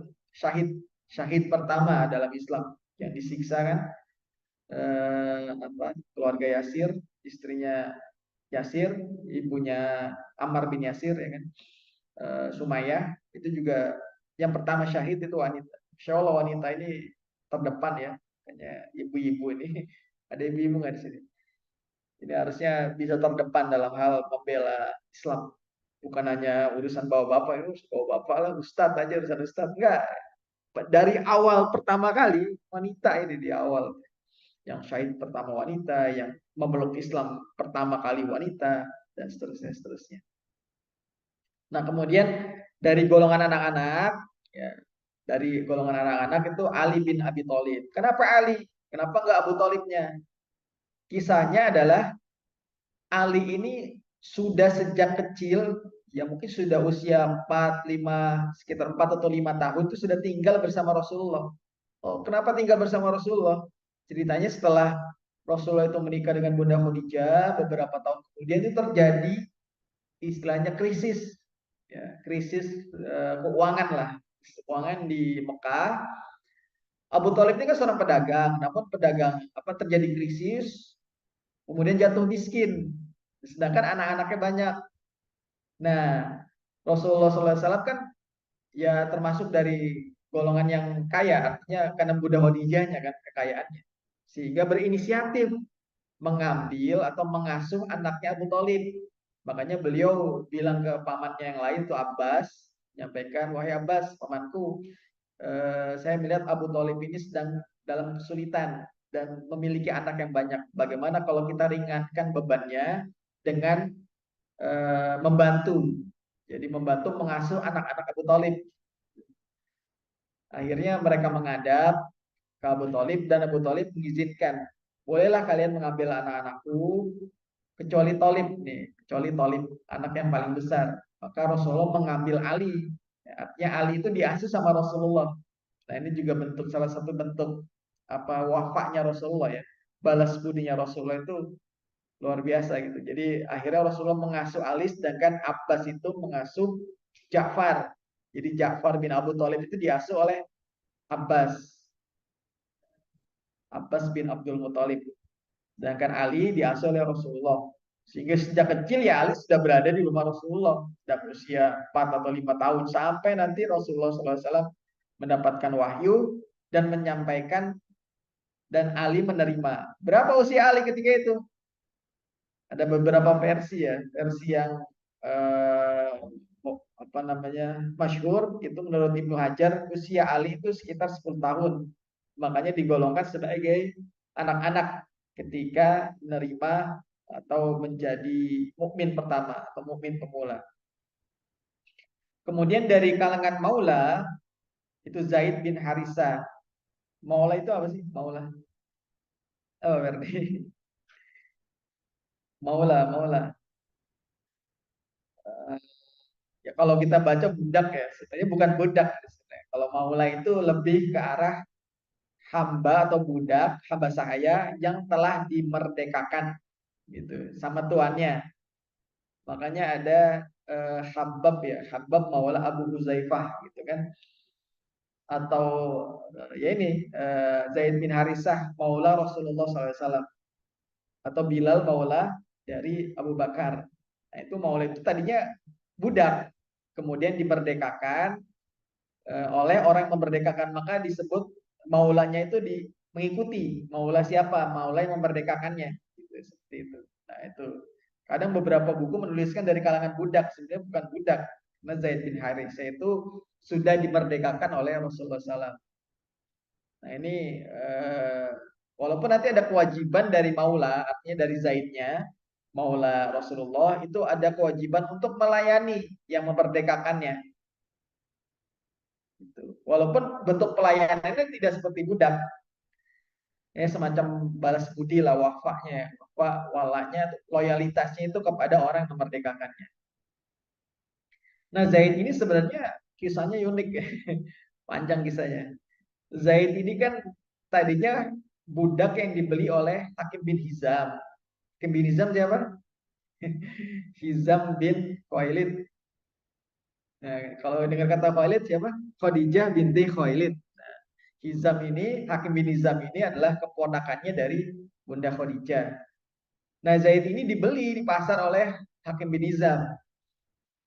syahid pertama dalam Islam yang disiksa kan keluarga Yasir, istrinya Yasir, ibunya Ammar bin Yasir ya kan. Sumayyah itu juga yang pertama syahid itu wanita. Insya Allah wanita ini terdepan ya. Hanya ibu-ibu ini ada ibu-ibu nggak di sini? Ini harusnya bisa terdepan dalam hal membela Islam. Bukan hanya urusan bawa bapak, itu bawa bapak lah, ustadz aja urusan ustadz. Enggak. Dari awal pertama kali, wanita ini di awal. Yang syahid pertama wanita, yang memeluk Islam pertama kali wanita, dan seterusnya, seterusnya. Nah kemudian dari golongan anak-anak, ya, dari golongan anak-anak itu Ali bin Abi Thalib. Kenapa Ali? Kenapa enggak Abu Thalibnya? Kisahnya adalah Ali ini sudah sejak kecil, ya mungkin sudah usia 4, 5, sekitar 4 atau 5 tahun itu sudah tinggal bersama Rasulullah. Oh, kenapa tinggal bersama Rasulullah? Ceritanya setelah Rasulullah itu menikah dengan Bunda Khadijah, beberapa tahun kemudian itu terjadi istilahnya krisis, ya, krisis keuangan lah, keuangan di Mekah. Abu Thalib ini kan seorang pedagang, namun pedagang terjadi krisis, kemudian jatuh miskin, sedangkan anak-anaknya banyak. Nah, Rasulullah SAW kan ya termasuk dari golongan yang kaya, artinya karena Bunda Khadijahnya kan kekayaannya, sehingga berinisiatif mengambil atau mengasuh anaknya Abu Thalib. Makanya beliau bilang ke pamannya yang lain tuh Abbas, menyampaikan, wahai Abbas, pamanku, saya melihat Abu Thalib ini sedang dalam kesulitan dan memiliki anak yang banyak. Bagaimana kalau kita ringankan bebannya dengan membantu? Jadi membantu mengasuh anak-anak Abu Thalib. Akhirnya mereka menghadap ke Abu Thalib dan Abu Thalib mengizinkan, bolehlah kalian mengambil anak-anakku kecuali Thalib nih, kecuali Thalib anak yang paling besar. Maka Rasulullah mengambil Ali. Artinya Ali itu diasuh sama Rasulullah. Nah, ini juga bentuk salah satu bentuk wafaknya Rasulullah ya. Balas budinya Rasulullah itu luar biasa gitu. Jadi akhirnya Rasulullah mengasuh Ali sedangkan Abbas itu mengasuh Ja'far. Jadi Ja'far bin Abu Thalib itu diasuh oleh Abbas. Abbas bin Abdul Muthalib. Sedangkan Ali diasuh oleh Rasulullah. Sehingga sejak kecil ya Ali sudah berada di rumah Rasulullah. Sejak usia 4 atau 5 tahun. Sampai nanti Rasulullah SAW mendapatkan wahyu dan menyampaikan dan Ali menerima. Berapa usia Ali ketika itu? Ada beberapa versi ya. Versi yang apa namanya masyhur itu menurut Ibnu Hajar usia Ali itu sekitar 10 tahun. Makanya digolongkan sebagai anak-anak ketika menerima atau menjadi mukmin pertama atau mukmin pemula. Kemudian dari kalangan maula itu Zaid bin Harisa. Maula itu apa sih? Maula. Oh, berarti maula, maula. Eh, Ya kalau kita baca budak ya, sebenarnya bukan budak sebenarnya. Kalau maula itu lebih ke arah hamba atau budak, hamba sahaya yang telah dimerdekakan gitu sama tuannya. Makanya ada Habab ya, Habab maula Abu Huzaifah gitu kan. Atau ya ini Zaid bin Harisah maula Rasulullah SAW atau Bilal maula dari Abu Bakar. Nah, itu maula itu tadinya budak, kemudian diperdekakan oleh orang yang memerdekakan, maka disebut maulanya itu mengikuti maula siapa, maula yang memerdekakannya gitu, seperti itu. Nah itu kadang beberapa buku menuliskan dari kalangan budak, sebenarnya bukan budak karena Zaid bin Harithah itu sudah dimerdekakan oleh Rasulullah SAW. Nah ini walaupun nanti ada kewajiban dari maula, artinya dari Zaidnya maula Rasulullah itu ada kewajiban untuk melayani yang memerdekakannya gitu. Walaupun bentuk pelayanannya tidak seperti budak, ya semacam balas budi lah wafahnya, walanya, loyalitasnya itu kepada orang yang memerdekakannya. Nah Zaid ini sebenarnya kisahnya unik ya, panjang kisahnya. Zaid ini kan tadinya budak yang dibeli oleh Hakim bin Hizam. Hakim bin Hizam siapa? Hizam bin Khuwailid. Nah, kalau dengar kata Khuwailid siapa? Khadijah binti Khuwailid. Hizam ini, Hakim bin Hizam ini adalah keponakannya dari Bunda Khadijah. Nah, Zaid ini dibeli di pasar oleh Hakim bin Hizam.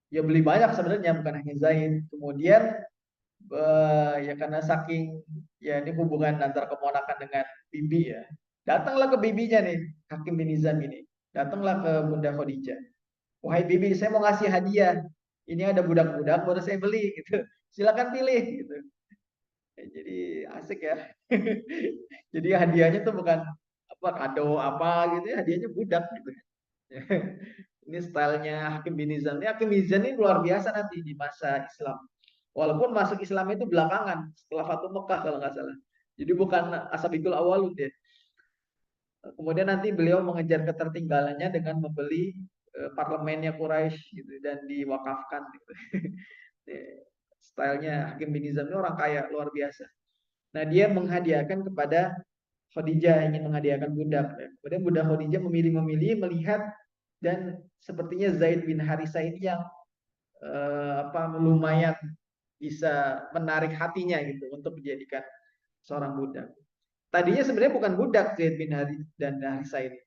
Ya beli banyak sebenarnya, bukan hanya Zaid. Kemudian ya karena saking ya ini hubungan antara keponakan dengan bibi ya. Datanglah ke bibinya nih, Hakim bin Hizam ini. Datanglah ke Bunda Khadijah. Wahai bibi, saya mau ngasih hadiah. Ini ada budak-budak, baru saya beli gitu. Silakan pilih gitu. Ya, jadi asik ya. Jadi hadiahnya tuh bukan apa kado apa gitu ya, hadiahnya budak gitu. Ini stylenya Hakim bin Hizam. Ini Hakim bin Hizam ini luar biasa nanti di masa Islam. Walaupun masuk Islam itu belakangan setelah Fatu Mekah kalau nggak salah. Jadi bukan Ashabikul Awalud ya. Kemudian nanti beliau mengejar ketertinggalannya dengan membeli parlemennya Quraisy gitu dan diwakafkan gitu. Stylenya Hakim bin Hizam ini orang kaya luar biasa. Nah dia menghadiahkan kepada Khadijah, ingin menghadiahkan budak. Kemudian Bunda Khadijah memilih-memilih melihat dan sepertinya Zaid bin Harithah ini yang lumayan bisa menarik hatinya gitu untuk dijadikan seorang budak. Tadinya sebenarnya bukan budak Zaid bin Harithah dan Harithah ini.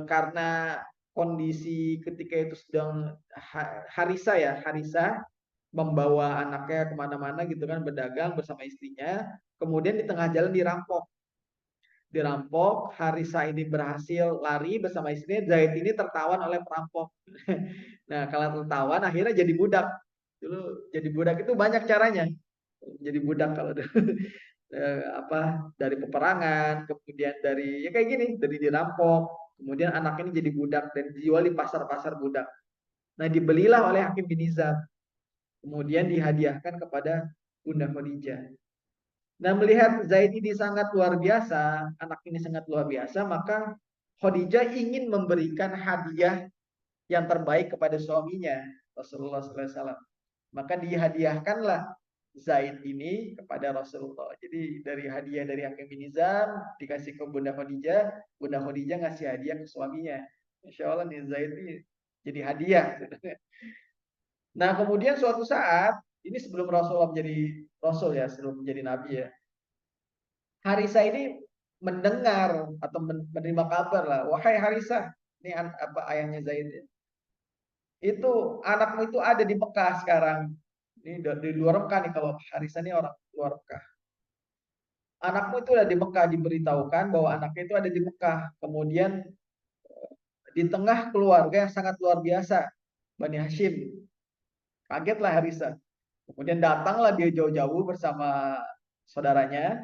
Karena kondisi ketika itu sedang Harithah ya, Harithah membawa anaknya kemana-mana gitu kan berdagang bersama istrinya. Kemudian di tengah jalan dirampok. Harisa ini berhasil lari bersama istrinya. Zaid ini tertawan oleh perampok. Nah, kalau tertawan akhirnya jadi budak. Dulu jadi budak itu banyak caranya. Jadi budak kalau dari peperangan, kemudian dari ya kayak gini, dari dirampok, kemudian anak ini jadi budak dan dijual di pasar-pasar budak. Nah, dibelilah oleh Hakim bin Hizam. Kemudian dihadiahkan kepada Bunda Khadijah. Nah, melihat Zaid ini sangat luar biasa, anak ini sangat luar biasa, maka Khadijah ingin memberikan hadiah yang terbaik kepada suaminya, Rasulullah SAW. Maka dihadiahkanlah Zaid ini kepada Rasulullah. Jadi dari hadiah dari Hakim bin Hizam dikasih ke Bunda Khadijah ngasih hadiah ke suaminya. Insya Allah nih Zaid ini jadi hadiah. Nah, kemudian suatu saat, ini sebelum Rasulullah menjadi Rasul ya, sebelum menjadi Nabi ya. Harisa ini mendengar atau menerima kabar lah, wahai Harisa, ini ayahnya Zaid ya. Itu anakmu itu ada di Mekah sekarang. Ini di luar Mekah nih kalau Harisa ini orang luar Mekah. Anakmu itu ada di Mekah, diberitahukan bahwa anaknya itu ada di Mekah. Kemudian di tengah keluarga yang sangat luar biasa, Bani Hashim. Kagetlah Harisa. Kemudian datanglah dia jauh-jauh bersama saudaranya,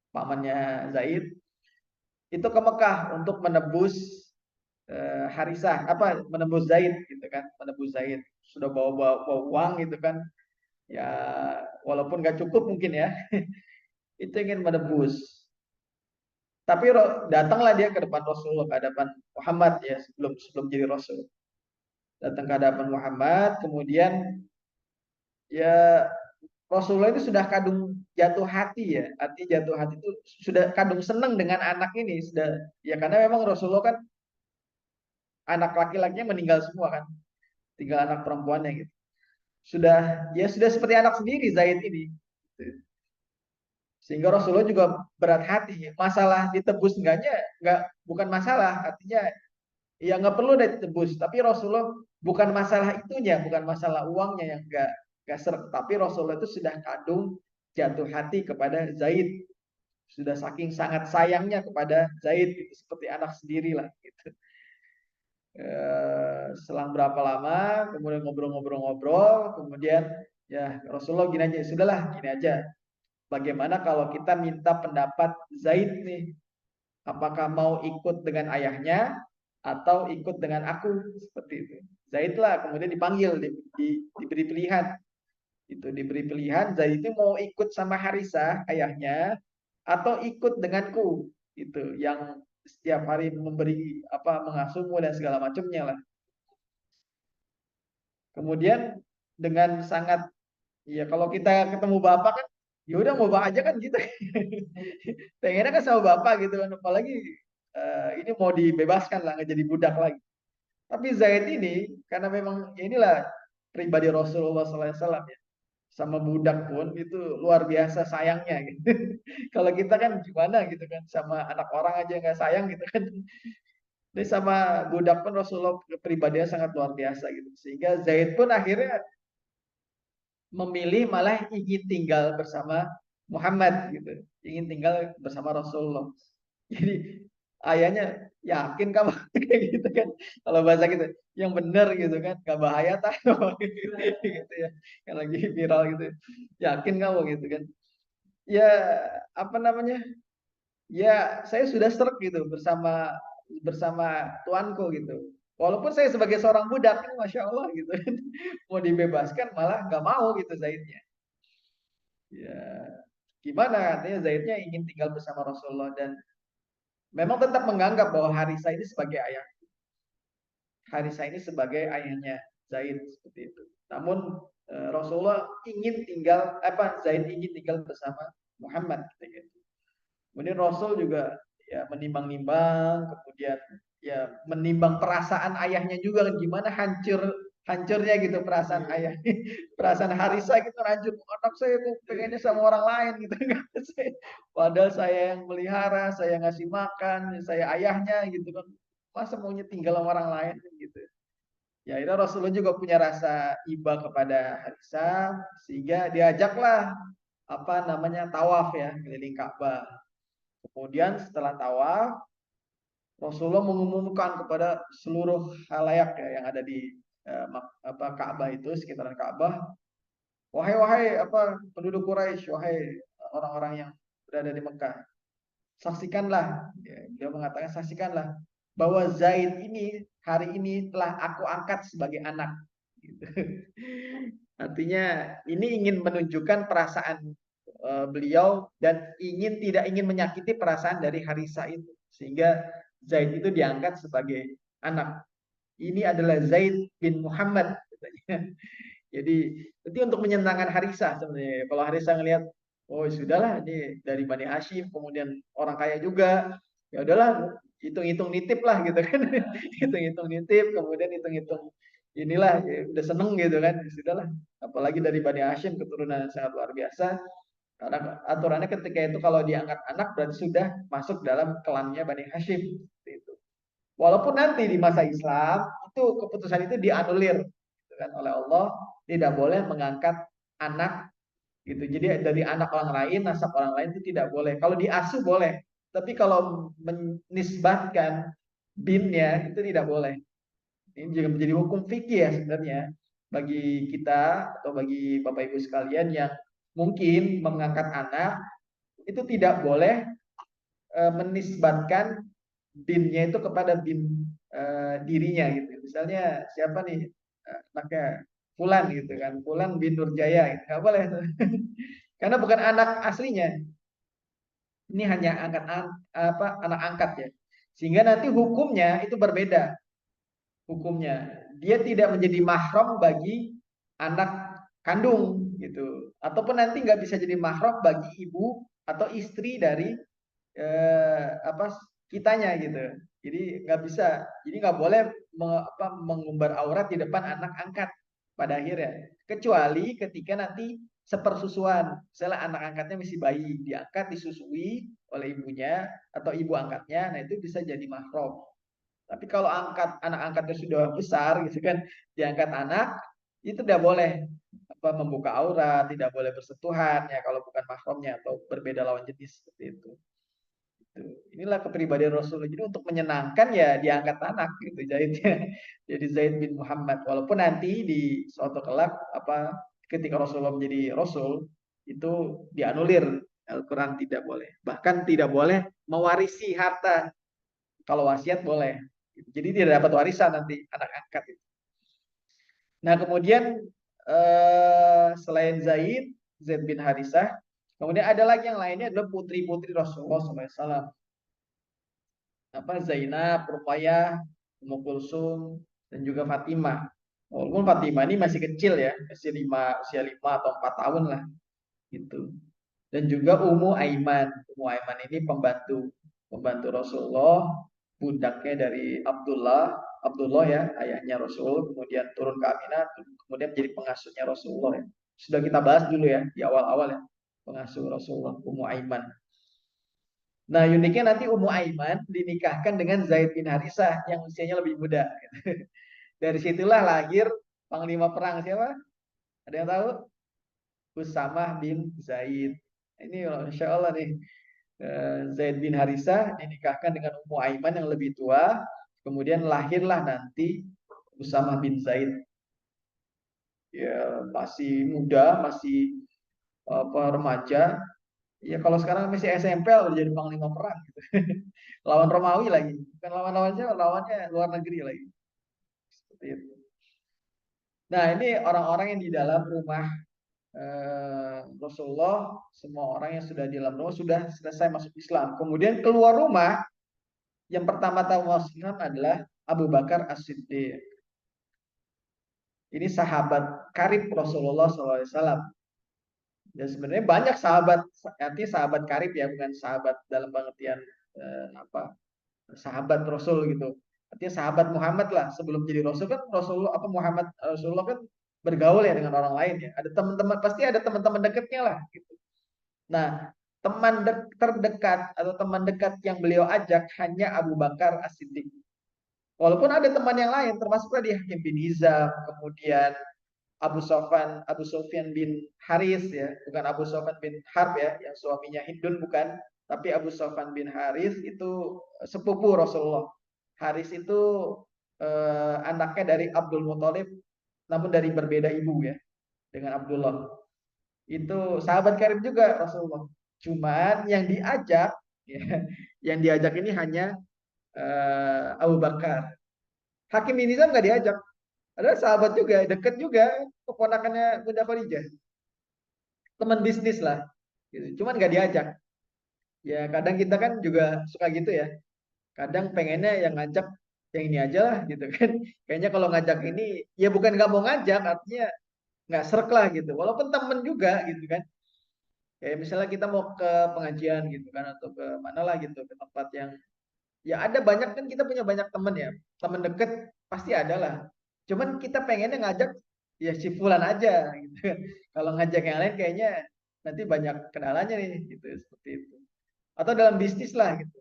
pamannya Zaid, itu ke Mekah untuk menebus Harisah, apa menebus Zaid gitu kan, menebus Zaid. Sudah bawa uang gitu kan. Ya walaupun nggak cukup mungkin ya, itu ingin menebus. Tapi datanglah dia ke depan Rasulullah, ke hadapan Muhammad ya, sebelum sebelum jadi Rasul. Datang ke hadapan Muhammad, kemudian ya Rasulullah itu sudah kadung jatuh hati ya. Arti jatuh hati itu sudah kadung seneng dengan anak ini. Sudah ya, karena memang Rasulullah kan anak laki-lakinya meninggal semua kan. Tinggal anak perempuannya gitu. Sudah ya sudah seperti anak sendiri Zaid ini. Sehingga Rasulullah juga berat hati. Masalah ditebus enggaknya enggak, bukan masalah. Artinya ya nggak perlu deh ditebus. Tapi Rasulullah bukan masalah itunya, bukan masalah uangnya yang enggak seret. Tapi Rasulullah itu sudah kadung jatuh hati kepada Zaid. Sudah saking sangat sayangnya kepada Zaid, gitu, seperti anak sendiri lah gitu. Selang berapa lama kemudian ngobrol-ngobrol-ngobrol, kemudian ya Rasulullah gini aja, sudahlah gini aja, bagaimana kalau kita minta pendapat Zaid nih, apakah mau ikut dengan ayahnya atau ikut dengan aku, seperti itu. Zaid lah kemudian dipanggil, diberi pilihan, itu diberi pilihan Zaid itu mau ikut sama Harisah ayahnya atau ikut denganku, itu yang setiap hari memberi apa, mengasuhmu dan segala macamnya lah. Kemudian dengan sangat, ya kalau kita ketemu bapak kan ya udah mau bapak aja kan gitu. Pengennya kan sama bapak gitu kan, apalagi ini mau dibebaskan lah, nggak jadi budak lagi. Tapi Zaid ini karena memang ya inilah pribadi Rasulullah SAW ya, sama budak pun itu luar biasa sayangnya gitu. Kalau kita kan gimana gitu kan, sama anak orang aja nggak sayang gitu kan. Jadi sama budak pun Rasulullah pribadinya sangat luar biasa gitu. Sehingga Zaid pun akhirnya memilih malah ingin tinggal bersama Muhammad gitu. Ingin tinggal bersama Rasulullah. Jadi ayahnya, yakin kamu kayak gitu kan. Kalau bahasa gitu, yang benar gitu kan, gak bahaya tahu gitu ya. Yang lagi viral gitu. Yakin kamu gitu kan. Ya apa namanya? Ya saya sudah serak gitu bersama bersama tuanku gitu. Walaupun saya sebagai seorang budak, masya Allah gitu, mau dibebaskan malah nggak mau gitu Zaidnya. Ya gimana, artinya Zaidnya ingin tinggal bersama Rasulullah dan memang tetap menganggap bahwa Harisa ini sebagai ayah, Harisa ini sebagai ayahnya Zaid, seperti itu. Namun Rasulullah ingin tinggal apa, Zaid ingin tinggal bersama Muhammad gitu. Kemudian Rasul juga ya menimbang-nimbang, kemudian ya menimbang perasaan ayahnya juga, gimana hancurnya gitu perasaan ayah, perasaan Harisa gitu hancur, anak saya kok pengennya sama orang lain gitu kan. Padahal saya yang melihara, saya ngasih makan, saya ayahnya gitu kan, masa maunya tinggal sama orang lain gitu. Ya akhirnya Rasulullah juga punya rasa iba kepada Harisa, sehingga diajaklah apa namanya tawaf ya keliling Ka'bah. Kemudian setelah tawaf, Rasulullah mengumumkan kepada seluruh halayak ya, yang ada di apa Ka'bah itu, sekitaran Ka'bah, wahai wahai apa penduduk Quraisy, wahai orang-orang yang berada di Mekah, saksikanlah, ya, dia mengatakan saksikanlah bahwa Zaid ini hari ini telah aku angkat sebagai anak. Gitu. Artinya ini ingin menunjukkan perasaan beliau dan tidak ingin menyakiti perasaan dari Harisa itu, sehingga Zaid itu diangkat sebagai anak. Ini adalah Zaid bin Muhammad katanya. Jadi itu untuk menyenangkan Harisa sebenarnya. Kalau Harisa ngelihat, oh sudahlah ini dari Bani Hashim, kemudian orang kaya juga, ya udahlah hitung-hitung nitip lah gitu kan. Hitung-hitung nitip, kemudian hitung-hitung inilah ya, udah seneng gitu kan. Ya sudahlah, apalagi dari Bani Hashim, keturunan yang sangat luar biasa. Karena aturannya ketika itu kalau diangkat anak berarti sudah masuk dalam klannya Bani Hashim. Itu. Walaupun nanti di masa Islam itu keputusan itu dianulir gitu kan, oleh Allah, tidak boleh mengangkat anak gitu. Jadi dari anak orang lain, nasab orang lain itu tidak boleh. Kalau diasuh boleh, tapi kalau menisbatkan binnya itu tidak boleh. Ini juga menjadi hukum fikih ya sebenarnya. bagi kita atau bagi Bapak Ibu sekalian yang mungkin mengangkat anak itu tidak boleh menisbatkan binnya itu kepada bin dirinya gitu. Misalnya siapa nih anaknya Fulan gitu kan, Fulan bin Nurjaya gitu. Nggak boleh tuh. Karena bukan anak aslinya. Ini hanya anak angkat ya. Sehingga nanti hukumnya itu berbeda. Hukumnya dia tidak menjadi mahram bagi anak kandung gitu. Ataupun nanti nggak bisa jadi mahram bagi ibu atau istri dari kitanya gitu. Jadi nggak bisa. Jadi nggak boleh mengumbar aurat di depan anak angkat pada akhirnya. Kecuali ketika nanti sepersusuan. Misalnya anak angkatnya masih bayi, diangkat disusui oleh ibunya atau ibu angkatnya, nah itu bisa jadi mahram. Tapi kalau anak angkatnya sudah besar gitu kan, diangkat anak itu tidak boleh membuka aurat, tidak boleh bersentuhan ya kalau bukan mahramnya atau berbeda lawan jenis seperti itu. Inilah kepribadian Rasulullah. Jadi untuk menyenangkan ya diangkat anak gitu Zaidnya. Jadi Zaid bin Muhammad. Walaupun nanti di suatu kelak ketika Rasulullah menjadi Rasul itu dianulir. Al-Quran tidak boleh. Bahkan tidak boleh mewarisi harta. Kalau wasiat boleh. Jadi tidak dapat warisan nanti anak angkat itu. Nah kemudian selain Zaid bin Harisah, kemudian ada lagi yang lainnya adalah putri-putri Rasulullah SAW. Zainab, Ruqayyah, Ummu Kulsum, dan juga Fatimah. Walaupun Fatimah ini masih kecil ya, masih usia 5 atau 4 tahun lah gitu. Dan juga Ummu Aiman. Ummu Aiman ini pembantu Rasulullah, bundaknya dari Abdullah ya, ayahnya Rasul, kemudian turun ke Aminah, kemudian menjadi pengasuhnya Rasulullah ya. Sudah kita bahas dulu ya di awal-awal ya, pengasuh Rasulullah, Ummu Aiman. Nah, uniknya nanti Ummu Aiman dinikahkan dengan Zaid bin Harisah yang usianya lebih muda. Dari situlah lahir panglima perang siapa? Ada yang tahu? Usamah bin Zaid. Ini Masya Allah nih. Zaid bin Harisah dinikahkan dengan Ummu Aiman yang lebih tua. Kemudian lahirlah nanti Usamah bin Zaid. Ya, masih muda, masih remaja. Ya kalau sekarang masih SMP udah jadi panglima perang gitu. Lawan Romawi lagi. Bukan lawannya luar negeri lagi. Seperti itu. Nah, ini orang-orang yang di dalam rumah Rasulullah, semua orang yang sudah di dalam rumah sudah selesai masuk Islam. Kemudian keluar rumah, yang pertama tahu masuk Islam adalah Abu Bakar As-Siddiq. Ini sahabat karib Rasulullah SAW. Dan sebenarnya banyak sahabat, artinya sahabat karib ya, bukan sahabat dalam pengertian sahabat Rasul gitu. Artinya sahabat Muhammad lah. Sebelum jadi Rasul kan Rasulullah kan bergaul ya dengan orang lain ya. Ada teman-teman, pasti ada teman-teman dekatnya lah gitu. Nah, teman terdekat atau teman dekat yang beliau ajak hanya Abu Bakar As-Siddiq. Walaupun ada teman yang lain, termasuk tadi Hakim bin Hizam, kemudian Abu Sufyan bin Haris ya, bukan Abu Sufyan bin Harb ya, yang suaminya Hindun bukan, tapi Abu Sufyan bin Haris itu sepupu Rasulullah. Haris itu anaknya dari Abdul Muthalib, namun dari berbeda ibu ya dengan Abdullah. Itu sahabat karib juga Rasulullah. Cuman yang diajak, ya, yang diajak ini hanya Abu Bakar. Hakim bin Hizam nggak diajak. Ada sahabat juga, dekat juga, keponakannya Bunda Khadijah. Teman bisnis lah. Gitu. Cuman nggak diajak. Ya kadang kita kan juga suka gitu ya. Kadang pengennya yang ngajak yang ini aja lah gitu kan. Kayaknya kalau ngajak ini, ya bukan nggak mau ngajak, artinya nggak serak lah gitu. Walaupun temen juga gitu kan. Kayak misalnya kita mau ke pengajian gitu kan, atau ke mana lah gitu, ke tempat yang ya ada banyak kan, kita punya banyak temen ya, temen deket pasti ada lah. Cuman kita pengennya ngajak ya si Fulan aja gitu. Kalau ngajak yang lain kayaknya nanti banyak kendalanya nih gitu, seperti itu. Atau dalam bisnis lah gitu.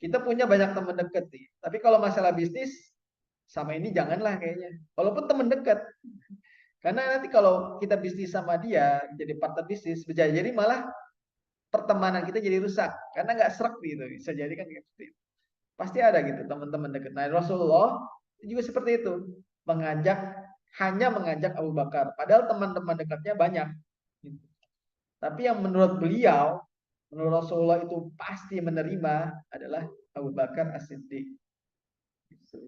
Kita punya banyak teman deket nih. Tapi kalau masalah bisnis sama ini janganlah kayaknya. Walaupun teman dekat. Karena nanti kalau kita bisnis sama dia, jadi partner bisnis, bisa jadi malah pertemanan kita jadi rusak. Karena nggak serak gitu. Bisa jadi kan gitu. Pasti ada gitu teman-teman dekat. Nah Rasulullah juga seperti itu. Mengajak hanya mengajak Abu Bakar. Padahal teman-teman dekatnya banyak. Gitu. Tapi yang menurut beliau, menurut Rasulullah itu pasti menerima adalah Abu Bakar As-Siddiq. Gitu.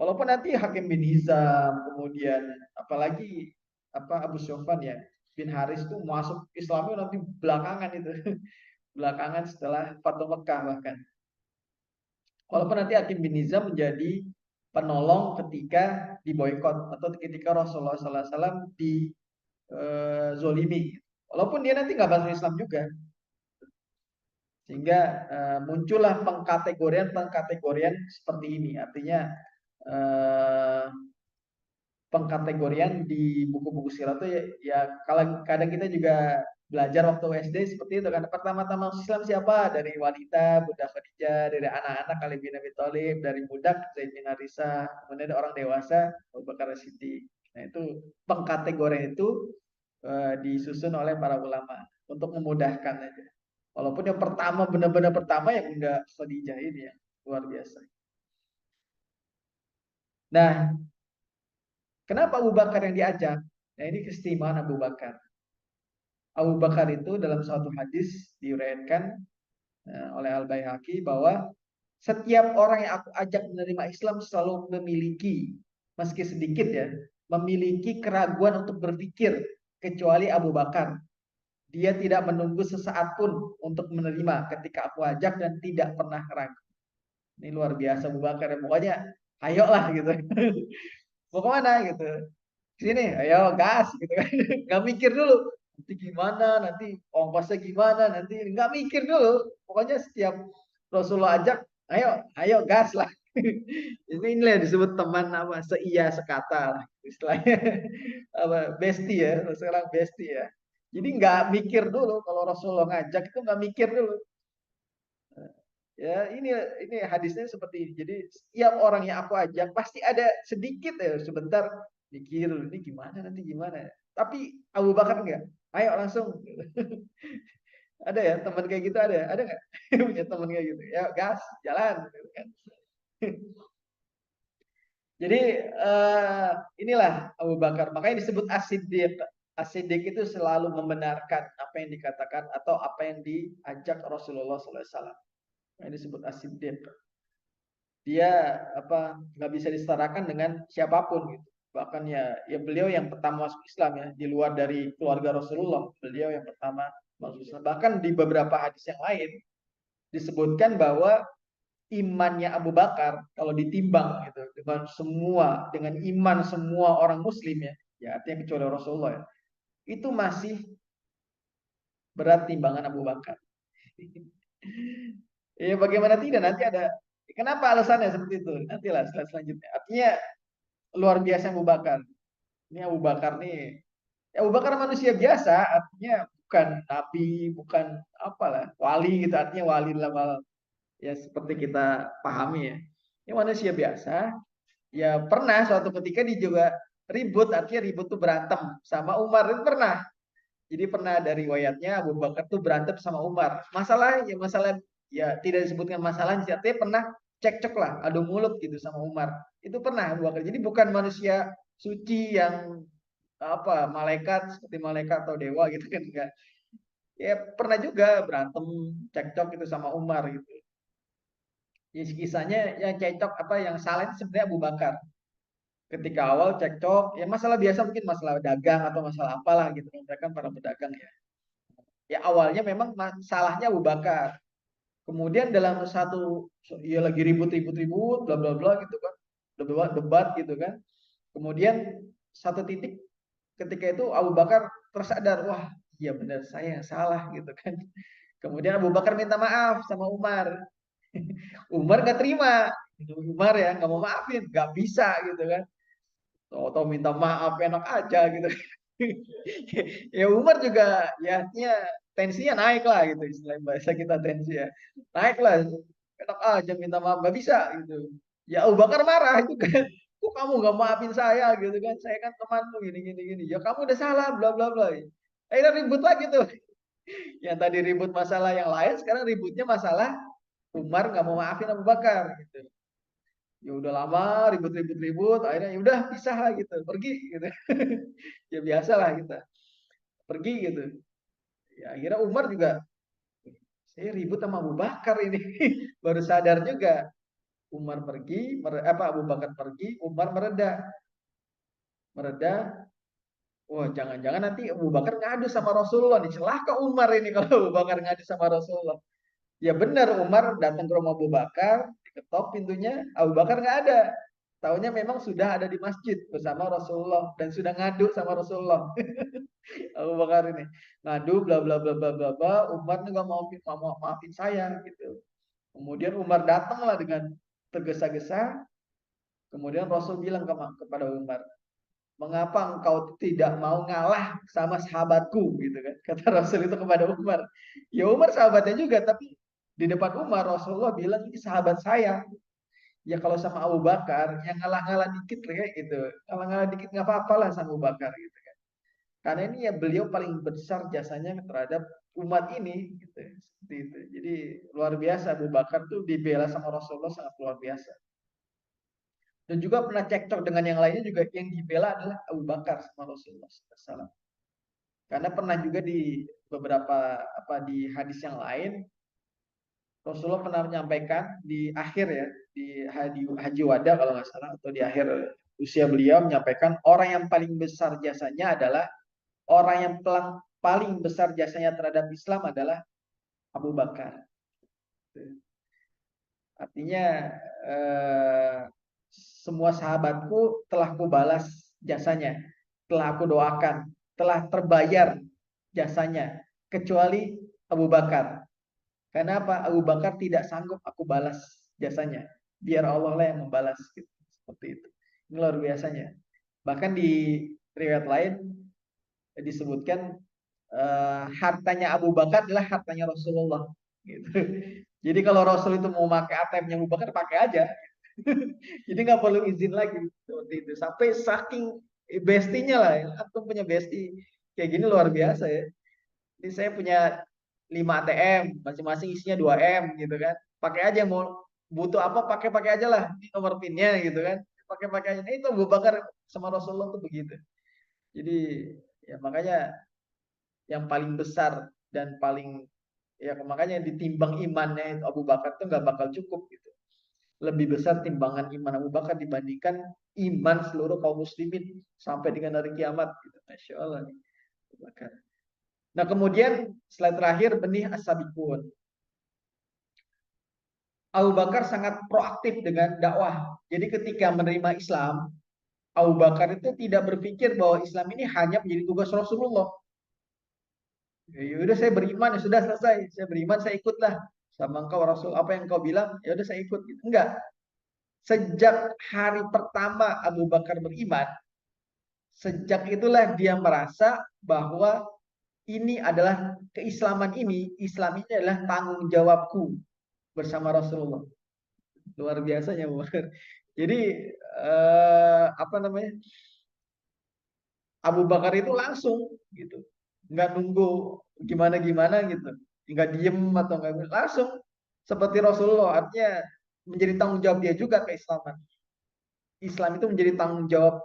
Walaupun nanti Hakim bin Hizam, kemudian apalagi Abu Sufyan ya, bin Haris itu masuk Islamnya nanti belakangan itu. Belakangan setelah Fatu Mekah bahkan. Walaupun nanti Hakim bin Hizam menjadi penolong ketika diboykot atau ketika Rasulullah SAW dizolimi. Walaupun dia nanti nggak masuk Islam juga. Sehingga muncullah pengkategorian seperti ini. Artinya pengkategorian di buku-buku sirat itu ya kalau kadang kita juga belajar waktu SD seperti itu kan. Pertama-tama Islam siapa? Dari wanita, Bunda Khadijah, dari anak-anak Ali bin Abi Thalib, dari budak Zaid bin Harisah, kemudian dari orang dewasa Abu Bakar Siddiq. Nah, itu pengkategorian itu disusun oleh para ulama untuk memudahkan aja. Walaupun yang pertama benar-benar pertama ya Bunda Khadijah ini ya, luar biasa. Nah, kenapa Abu Bakar yang diajak? Nah, ini keistimewaan Abu Bakar. Abu Bakar itu dalam suatu hadis diuraikan oleh Al-Baihaqi bahwa setiap orang yang aku ajak menerima Islam selalu memiliki, meski sedikit ya, memiliki keraguan untuk berpikir kecuali Abu Bakar. Dia tidak menunggu sesaat pun untuk menerima ketika aku ajak dan tidak pernah ragu. Ini luar biasa Abu Bakar. Pokoknya ayolah gitu. Mau kemana gitu. Sini, ayo gas gitu kan. Nggak mikir dulu. Nanti gimana, nanti ongkosnya gimana, nanti nggak mikir dulu. Pokoknya setiap Rasulullah ajak, ayo gas lah. Inilah yang disebut teman apa seia sekata lah istilahnya. Apa bestie ya, sekarang bestie ya. Jadi nggak mikir dulu kalau Rasulullah ngajak itu nggak mikir dulu. Ya ini hadisnya seperti ini. Jadi setiap orang yang aku ajak pasti ada sedikit ya sebentar mikir ini gimana nanti gimana. Tapi Abu Bakar enggak. Ayo langsung. Ada ya teman kayak gitu ada nggak? Punya teman kayak gitu. Ya gas jalan. Gitu kan. Jadi inilah Abu Bakar. Makanya disebut as-siddiq. As-siddiq itu selalu membenarkan apa yang dikatakan atau apa yang diajak Rasulullah SAW. Ini disebut as-siddiq. Dia nggak bisa disetarakan dengan siapapun gitu. Bahkan ya beliau yang pertama masuk Islam ya, di luar dari keluarga Rasulullah, beliau yang pertama masuk Islam. Bahkan di beberapa hadis yang lain disebutkan bahwa imannya Abu Bakar kalau ditimbang gitu dengan iman semua orang muslim ya artinya kecuali Rasulullah ya, itu masih berat timbangan Abu Bakar. Ya bagaimana tidak nanti ada kenapa alasannya seperti itu nantilah selanjutnya. Artinya luar biasa Abu Bakar. Ini Abu Bakar nih, Abu Bakar manusia biasa, artinya bukan nabi, bukan apalah wali gitu, artinya wali dalam ya seperti kita pahami ya. Ini manusia biasa, ya pernah suatu ketika dia juga ribut, artinya ribut tuh berantem sama Umar itu pernah. Jadi pernah dari riwayatnya Abu Bakar tuh berantem sama Umar. Masalah ya tidak disebutkan masalah, artinya pernah cekcok lah, adu mulut gitu sama Umar. Itu pernah Abu Bakar. Jadi bukan manusia suci yang malaikat seperti malaikat atau dewa gitu kan enggak. Ya pernah juga berantem cekcok gitu sama Umar gitu. Ya kisahnya yang cekcok yang salah itu sebenarnya Abu Bakar. Ketika awal cekcok, ya masalah biasa mungkin masalah dagang atau masalah apalah gitu. Mereka kan para pedagang ya. Ya awalnya memang salahnya Abu Bakar. Kemudian dalam satu ya lagi ribut-ribut bla bla bla gitu kan. Debat gitu kan. Kemudian satu titik ketika itu Abu Bakar tersadar, wah iya benar saya yang salah gitu kan. Kemudian Abu Bakar minta maaf sama Umar. Umar nggak terima. Umar ya nggak mau maafin, nggak bisa gitu kan. Atau minta maaf enak aja gitu. Ya Umar juga ya artinya tensinya naik lah gitu istilah bahasa kita tensi ya. Naik lah enak aja minta maaf nggak bisa gitu. Ya Abu Bakar marah itu kan. Kok kamu nggak maafin saya gitu kan? Saya kan temanmu gini gini gini. Ya kamu udah salah bla bla bla. Akhirnya ribut lagi tuh. Yang tadi ribut masalah yang lain sekarang ributnya masalah Umar nggak mau maafin Abu Bakar gitu. Ya udah lama ribut-ribut, akhirnya ya udah pisah lah gitu, pergi gitu. Ya biasa lah kita pergi gitu. Ya akhirnya Umar juga, saya ribut sama Abu Bakar ini. Baru sadar juga. Umar pergi, Abu Bakar pergi, Umar mereda. Wah, jangan-jangan nanti Abu Bakar ngadu sama Rasulullah nih. Celaka Umar ini kalau Abu Bakar ngadu sama Rasulullah. Ya benar, Umar datang ke rumah Abu Bakar, diketok pintunya, Abu Bakar nggak ada. Taunya memang sudah ada di masjid bersama Rasulullah dan sudah ngadu sama Rasulullah. Abu Bakar ini ngadu bla bla bla bla bla bla. Umar nggak mau maafin saya gitu. Kemudian Umar datanglah dengan tergesa-gesa. Kemudian Rasul bilang kepada Umar, mengapa engkau tidak mau ngalah sama sahabatku gitu kan, kata Rasul itu kepada Umar. Ya Umar sahabatnya juga, tapi di depan Umar Rasulullah bilang ini sahabat saya. Ya kalau sama Abu Bakar yang ngalah-ngalah dikit kayak gitu, ngalah-ngalah dikit nggak apa-apa lah sama Abu Bakar gitu kan, karena ini ya beliau paling besar jasanya terhadap umat ini gitu. Seperti itu. Jadi luar biasa Abu Bakar tuh dibela sama Rasulullah sangat luar biasa. Dan juga pernah cekcok dengan yang lainnya juga, yang dibela adalah Abu Bakar sama Rasulullah SAW. Karena pernah juga di beberapa di hadis yang lain Rasulullah pernah menyampaikan di akhir ya, di haji wada kalau nggak salah, atau di akhir usia beliau menyampaikan orang yang paling besar jasanya adalah orang yang paling besar jasanya terhadap Islam adalah Abu Bakar. Artinya eh, semua sahabatku telah kubalas jasanya, telah aku doakan, telah terbayar jasanya, kecuali Abu Bakar. Karena apa? Abu Bakar tidak sanggup aku balas jasanya. Biar Allah lah yang membalas. Gitu. Seperti itu. Ini luar biasanya. Bahkan di riwayat lain disebutkan hartanya Abu Bakar adalah hartanya Rasulullah. Gitu. Jadi kalau Rasul itu mau pakai ATM-nya Abu Bakar, pakai aja. Jadi nggak perlu izin lagi. Seperti itu. Sampai saking bestinya lah. Aku punya besti kayak gini luar biasa ya. Ini saya punya 5 ATM, masing-masing isinya 2 M gitu kan. Pakai aja mau butuh apa pakai aja lah. Ini nomor PIN-nya gitu kan. Pakai aja. Nah, itu Abu Bakar sama Rasulullah tuh begitu. Jadi ya makanya yang paling besar dan paling ya makanya ditimbang imannya itu Abu Bakar tuh nggak bakal cukup gitu. Lebih besar timbangan iman Abu Bakar dibandingkan iman seluruh kaum muslimin sampai dengan hari kiamat gitu. Masya Allah nih Abu Bakar. Nah kemudian slide terakhir benih as-sabiqun. Abu Bakar sangat proaktif dengan dakwah. Jadi ketika menerima Islam, Abu Bakar itu tidak berpikir bahwa Islam ini hanya menjadi tugas Rasulullah. Ya udah saya beriman, ya sudah selesai. Saya beriman, saya ikutlah sama engkau Rasul. Apa yang engkau bilang, ya udah saya ikut. Enggak. Sejak hari pertama Abu Bakar beriman, sejak itulah dia merasa bahwa ini adalah keislaman ini, Islam ini adalah tanggung jawabku bersama Rasulullah. Luar biasanya Abu Bakar. Jadi apa namanya? Abu Bakar itu langsung gitu, nggak nunggu gimana gitu, nggak diem atau nggak, langsung seperti Rasulullah. Artinya menjadi tanggung jawab dia juga keislaman. Islam itu menjadi tanggung jawab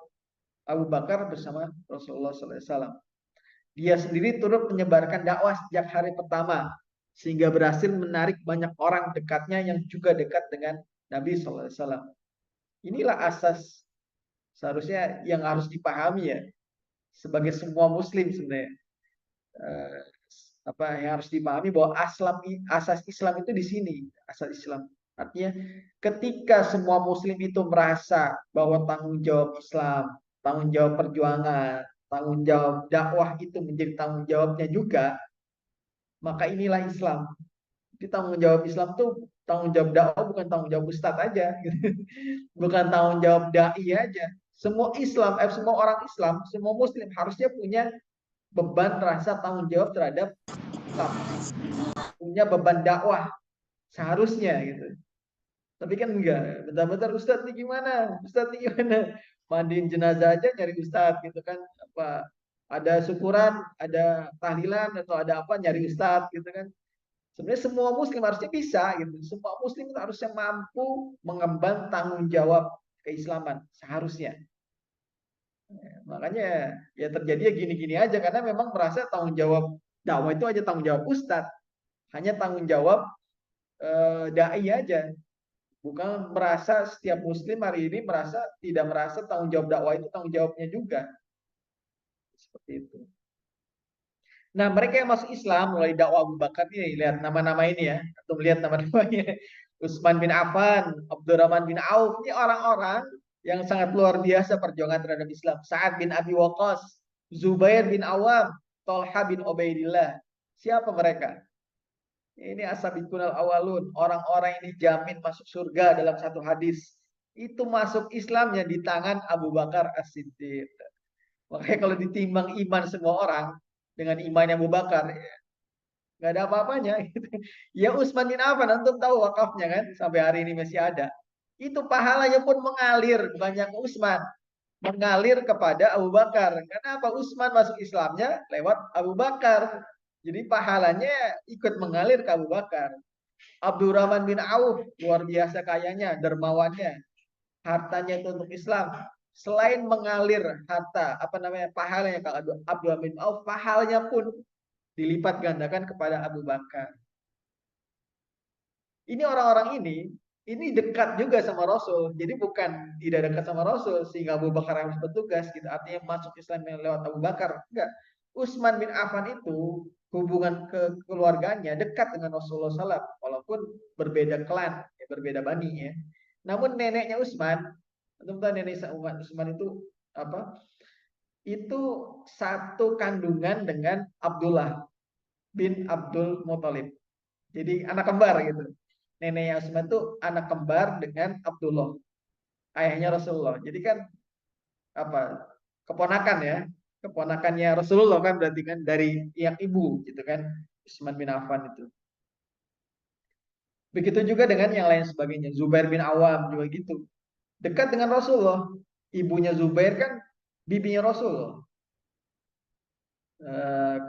Abu Bakar bersama Rasulullah SAW. Dia sendiri turut menyebarkan dakwah sejak hari pertama sehingga berhasil menarik banyak orang dekatnya yang juga dekat dengan Nabi SAW. Inilah asas seharusnya yang harus dipahami ya sebagai semua Muslim sebenarnya. Eh, apa yang harus dipahami bahwa asas Islam itu di sini, asas Islam. Artinya ketika semua Muslim itu merasa bahwa tanggung jawab Islam, tanggung jawab perjuangan, tanggung jawab dakwah itu menjadi tanggung jawabnya juga, maka inilah Islam. Jadi tanggung jawab Islam tuh tanggung jawab dakwah, bukan tanggung jawab ustadz aja, gitu. Bukan tanggung jawab dai aja. Semua Islam, semua orang Islam, semua Muslim harusnya punya beban rasa tanggung jawab terhadap Islam, punya beban dakwah seharusnya gitu. Tapi kan enggak, bentar-bentar Ustadz nih gimana? Ustadz nih gimana? Mandiin jenazah aja nyari Ustadz gitu kan. Apa ada syukuran, ada tahlilan atau ada apa nyari Ustadz gitu kan. Sebenarnya semua muslim harusnya bisa gitu. Semua muslim itu harusnya mampu mengemban tanggung jawab keislaman seharusnya. Makanya ya terjadi gini-gini aja karena memang merasa tanggung jawab dakwah itu aja tanggung jawab ustadz, hanya tanggung jawab dai aja. Bukan merasa setiap muslim hari ini merasa tidak merasa tanggung jawab dakwah itu tanggung jawabnya juga. Seperti itu. Nah, mereka yang masuk Islam mulai dakwah Abu Bakar ini, lihat nama-nama ini ya. Atau melihat nama-namanya. Utsman bin Affan, Abdurrahman bin Auf, ini orang-orang yang sangat luar biasa perjuangan terhadap Islam. Sa'ad bin Abi Waqqas, Zubair bin Awam, Tolha bin Ubaidillah. Siapa mereka? Ini asabiqun al-awalun, orang-orang ini jamin masuk surga dalam satu hadis. Itu masuk Islamnya di tangan Abu Bakar As-Siddiq. Makanya kalau ditimbang iman semua orang dengan imannya Abu Bakar, ya, nggak ada apa-apanya. Gitu. Ya Utsman bin Affan, antum tahu wakafnya kan, sampai hari ini masih ada. Itu pahalanya pun mengalir, bukannya ke Utsman, mengalir kepada Abu Bakar. Kenapa? Utsman masuk Islamnya lewat Abu Bakar. Jadi pahalanya ikut mengalir ke Abu Bakar. Abdurrahman bin Auf, luar biasa kayanya, dermawannya, hartanya itu untuk Islam. Selain mengalir harta, apa namanya, pahalanya kalau Abdurrahman bin Auf, pahalanya pun dilipat gandakan kepada Abu Bakar. Ini orang-orang ini dekat juga sama Rasul. Jadi bukan tidak dekat sama Rasul sehingga Abu Bakar harus bertugas gitu. Artinya masuk Islam lewat Abu Bakar. Enggak. Utsman bin Affan itu hubungan keluarganya dekat dengan Rasulullah SAW walaupun berbeda klan, ya, berbeda bani ya. Namun neneknya Utsman, teman nenek Utsman itu apa? Itu satu kandungan dengan Abdullah bin Abdul Muthalib. Jadi anak kembar gitu. Neneknya Utsman itu anak kembar dengan Abdullah, ayahnya Rasulullah. Jadi kan apa? Keponakan ya. Keponakannya Rasulullah kan berarti kan dari yang ibu gitu kan. Utsman bin Affan itu. Begitu juga dengan yang lain sebagainya. Zubair bin Awam juga gitu. Dekat dengan Rasulullah. Ibunya Zubair kan bibinya Rasulullah.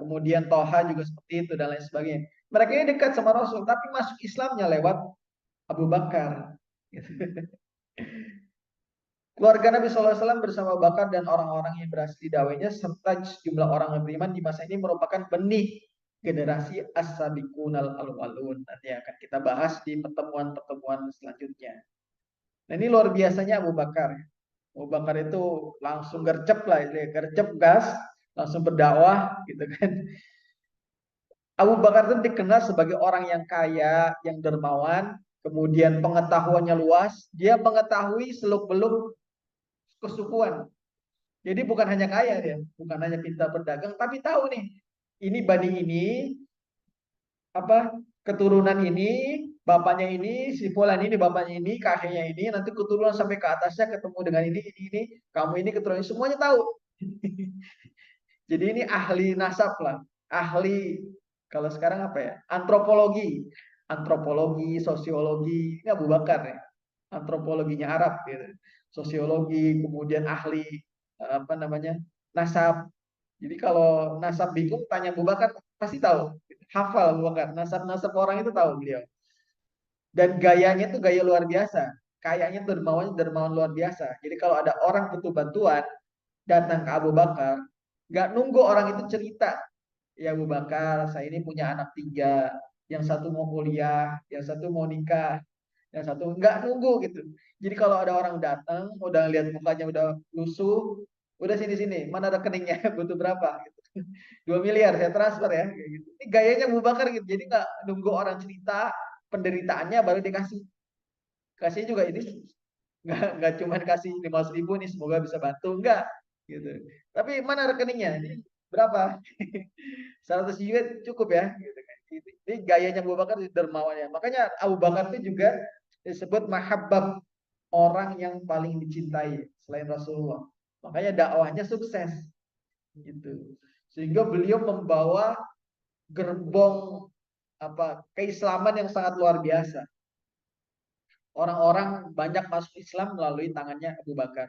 Kemudian Toha juga seperti itu dan lain sebagainya. Mereka ini dekat sama Rasul, tapi masuk Islamnya lewat Abu Bakar. Keluarga Nabi SAW bersama Abu Bakar dan orang-orang yang berhasil didawainya serta sejumlah orang yang beriman di masa ini merupakan benih generasi as-sabiqunal al-awwalun. Nanti akan kita bahas di pertemuan-pertemuan selanjutnya. Nah, ini luar biasanya Abu Bakar. Abu Bakar itu langsung gercep lah, gercep gas, langsung berdakwah gitu kan. Abu Bakar itu dikenal sebagai orang yang kaya, yang dermawan, kemudian pengetahuannya luas, dia mengetahui seluk-beluk kesukuan. Jadi bukan hanya kaya dia, bukan hanya pintar berdagang, tapi tahu nih, ini bani ini, apa keturunan ini, bapaknya ini, si fulan ini, bapaknya ini, kakeknya ini, nanti keturunan sampai ke atasnya ketemu dengan ini, kamu ini keturunan semuanya tahu. Jadi ini ahli nasab lah, ahli kalau sekarang apa ya? Antropologi, antropologi, sosiologi. Ini Abu Bakar ya, antropologinya Arab gitu. Sosiologi, kemudian ahli apa namanya? Nasab. Jadi kalau nasab bingung tanya Abu Bakar pasti tahu. Hafal Abu Bakar, nasab-nasab orang itu tahu beliau. Dan gayanya itu gaya luar biasa. Kayaknya dermawan luar biasa. Jadi kalau ada orang butuh bantuan datang ke Abu Bakar, nggak nunggu orang itu cerita. Ya Abu Bakar, saya ini punya anak tiga, yang satu mau kuliah, yang satu mau nikah, yang satu nggak nunggu gitu. Jadi kalau ada orang datang, udah lihat mukanya udah lusuh, udah sini mana rekeningnya butuh berapa? Gitu. 2 miliar saya transfer ya. Kayak gitu. Ini gayanya Abu Bakar gitu. Jadi nggak nunggu orang cerita penderitaannya baru dikasih. Kasih juga ini nggak cuma kasih 500.000 nih semoga bisa bantu enggak gitu. Tapi mana rekeningnya? Ini berapa? 100 juta cukup ya gitu kan. Ini gayanya Abu Bakar dermawannya. Makanya Abu Bakar itu juga disebut mahabbab, orang yang paling dicintai selain Rasulullah. Makanya dakwahnya sukses gitu. Sehingga beliau membawa gerbong apa keislaman yang sangat luar biasa. Orang-orang banyak masuk Islam melalui tangannya Abu Bakar.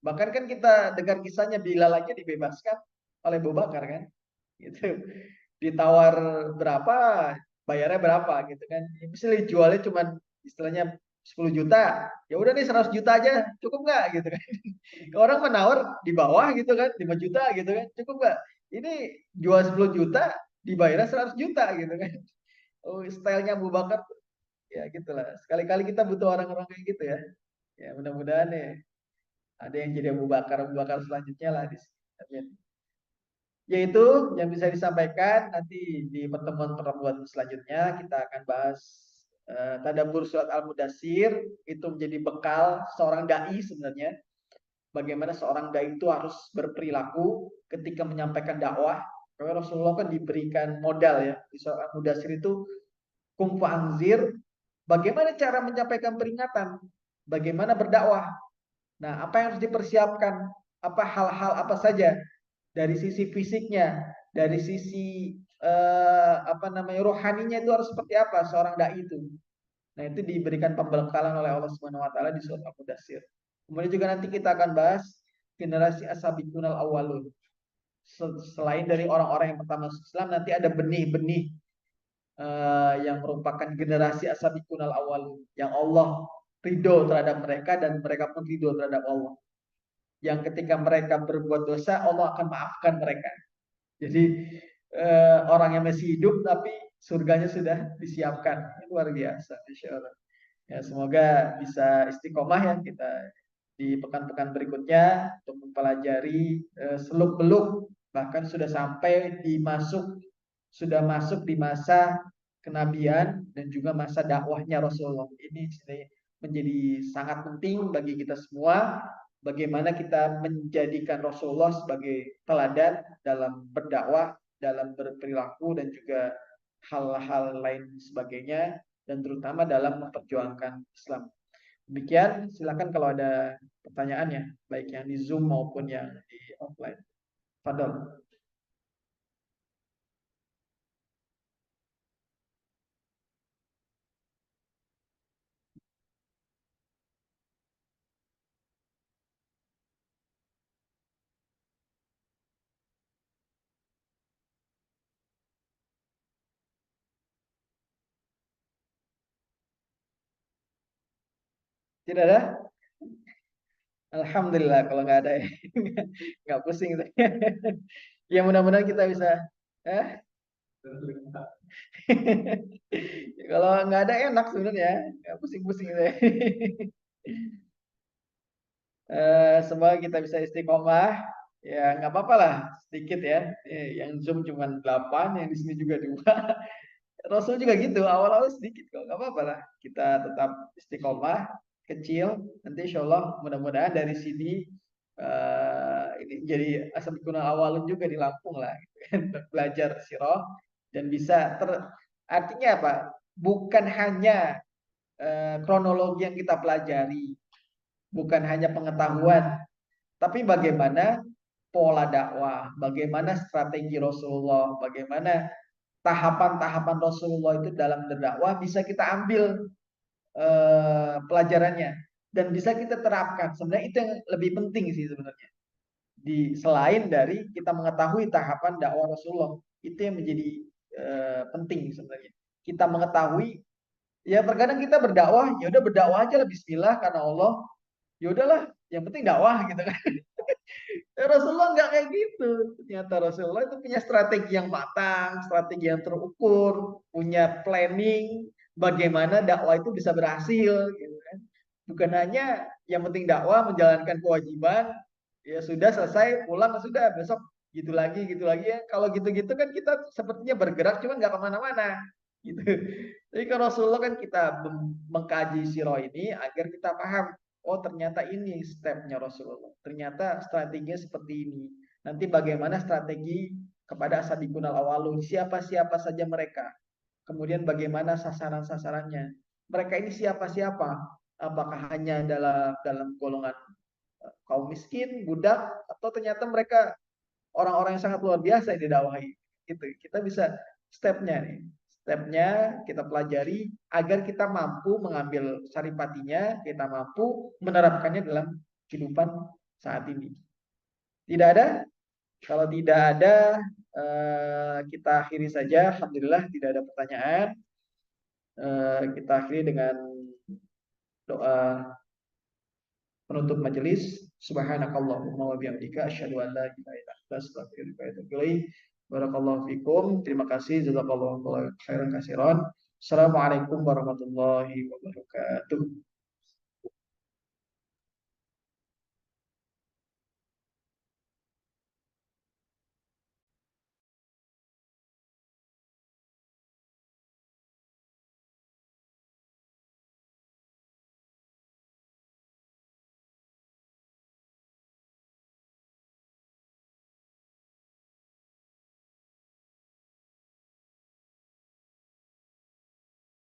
Bahkan kan kita dengar kisahnya Bilal aja dibebaskan oleh Abu Bakar kan. Gitu. Ditawar berapa? bayarnya berapa gitu kan. Misalnya jualnya cuma istilahnya 10 juta, ya udah nih 100 juta aja, cukup nggak gitu kan. Orang menawar di bawah gitu kan, 5 juta gitu kan, cukup nggak? Ini jual 10 juta, dibayarnya 100 juta gitu kan. Oh, stylenya Abu Bakar ya gitulah. Sekali-kali kita butuh orang-orang kayak gitu ya. Ya mudah-mudahan nih ada yang jadi Abu Bakar selanjutnya lah di sini. Amin. Yaitu yang bisa disampaikan nanti di pertemuan-pertemuan selanjutnya kita akan bahas tadabbur surat Al-Mudatsir itu menjadi bekal seorang dai sebenarnya. Bagaimana seorang dai itu harus berperilaku ketika menyampaikan dakwah. Karena Rasulullah kan diberikan modal ya di surat Al-Mudatsir itu kum fa'anzir, bagaimana cara menyampaikan peringatan, bagaimana berdakwah. Nah, apa yang harus dipersiapkan? Apa hal-hal apa saja dari sisi fisiknya, dari sisi apa namanya rohaninya itu harus seperti apa seorang dai itu. Nah, itu diberikan pembekalan oleh Allah Subhanahu wa taala di surat Al-Mudatsir. Kemudian juga nanti kita akan bahas generasi as-sabiqunal awwalun. Selain dari orang-orang yang pertama masuk Islam, nanti ada benih-benih yang merupakan generasi as-sabiqunal awwalun yang Allah ridho terhadap mereka dan mereka pun ridho terhadap Allah. Yang ketika mereka berbuat dosa, Allah akan maafkan mereka. Jadi orang yang masih hidup tapi surganya sudah disiapkan. Luar biasa, insya Allah. Ya, semoga bisa istiqomah ya kita di pekan-pekan berikutnya untuk mempelajari seluk-beluk bahkan sudah masuk di masa kenabian dan juga masa dakwahnya Rasulullah. Ini menjadi sangat penting bagi kita semua bagaimana kita menjadikan Rasulullah sebagai teladan dalam berdakwah, dalam berperilaku dan juga hal-hal lain sebagainya dan terutama dalam memperjuangkan Islam. Demikian, silakan kalau ada pertanyaannya, baik yang di Zoom maupun yang di offline. Fadol. Tidak ada? Alhamdulillah kalau nggak ada ya. Nggak pusing. Ya mudah-mudahan kita bisa. Eh? Kalau nggak ada enak sebenarnya. Nggak pusing-pusing. Semoga kita bisa istiqomah. Ya nggak apa-apa lah. Sedikit ya. Yang Zoom cuma 8, yang di sini juga 2. Rasul juga gitu, awal-awal sedikit kok, nggak apa-apa lah. Kita tetap istiqomah, kecil. Nanti insya Allah mudah-mudahan dari sini ini jadi asal-bikunal awalun juga di Lampung lah, gitu kan, belajar sirah dan bisa artinya apa? Bukan hanya kronologi yang kita pelajari, bukan hanya pengetahuan, tapi bagaimana pola dakwah, bagaimana strategi Rasulullah, bagaimana tahapan-tahapan Rasulullah itu dalam berdakwah bisa kita ambil pelajarannya dan bisa kita terapkan. Sebenarnya itu yang lebih penting sih sebenarnya. Selain dari kita mengetahui tahapan dakwah Rasulullah, itu yang menjadi penting sebenarnya. Kita mengetahui, ya terkadang kita berdakwah, ya udah berdakwah aja lah Bismillah karena Allah. Ya udahlah, yang penting dakwah gitu kan. Rasulullah nggak kayak gitu. Ternyata Rasulullah itu punya strategi yang matang, strategi yang terukur, punya planning bagaimana dakwah itu bisa berhasil, gitu kan. Bukan hanya yang penting dakwah, menjalankan kewajiban, ya sudah selesai, pulang sudah besok gitu lagi ya. Kalau gitu-gitu kan kita sepertinya bergerak, cuman nggak kemana-mana. Gitu. Jadi kalau Rasulullah kan kita mengkaji sirah ini agar kita paham. Oh ternyata ini stepnya Rasulullah. Ternyata strateginya seperti ini. Nanti bagaimana strategi kepada asabiqunal awalun. Siapa-siapa saja mereka. Kemudian bagaimana sasaran-sasarannya. Mereka ini siapa-siapa. Apakah hanya dalam golongan kaum miskin, budak, atau ternyata mereka orang-orang yang sangat luar biasa yang didakwahi. Gitu. Kita bisa stepnya nih. Stepnya kita pelajari agar kita mampu mengambil saripatinya, kita mampu menerapkannya dalam kehidupan saat ini. Tidak ada? Kalau tidak ada, kita akhiri saja. Alhamdulillah tidak ada pertanyaan. Kita akhiri dengan doa penutup majelis. Subhanakallahumma wa bihamdika asyhadu an la ilaha illa anta astaghfiruka wa atubu ilaik. Barakallahu fikum. Terima kasih. Jazakallahu khairan katsiran. Assalamualaikum warahmatullahi wabarakatuh.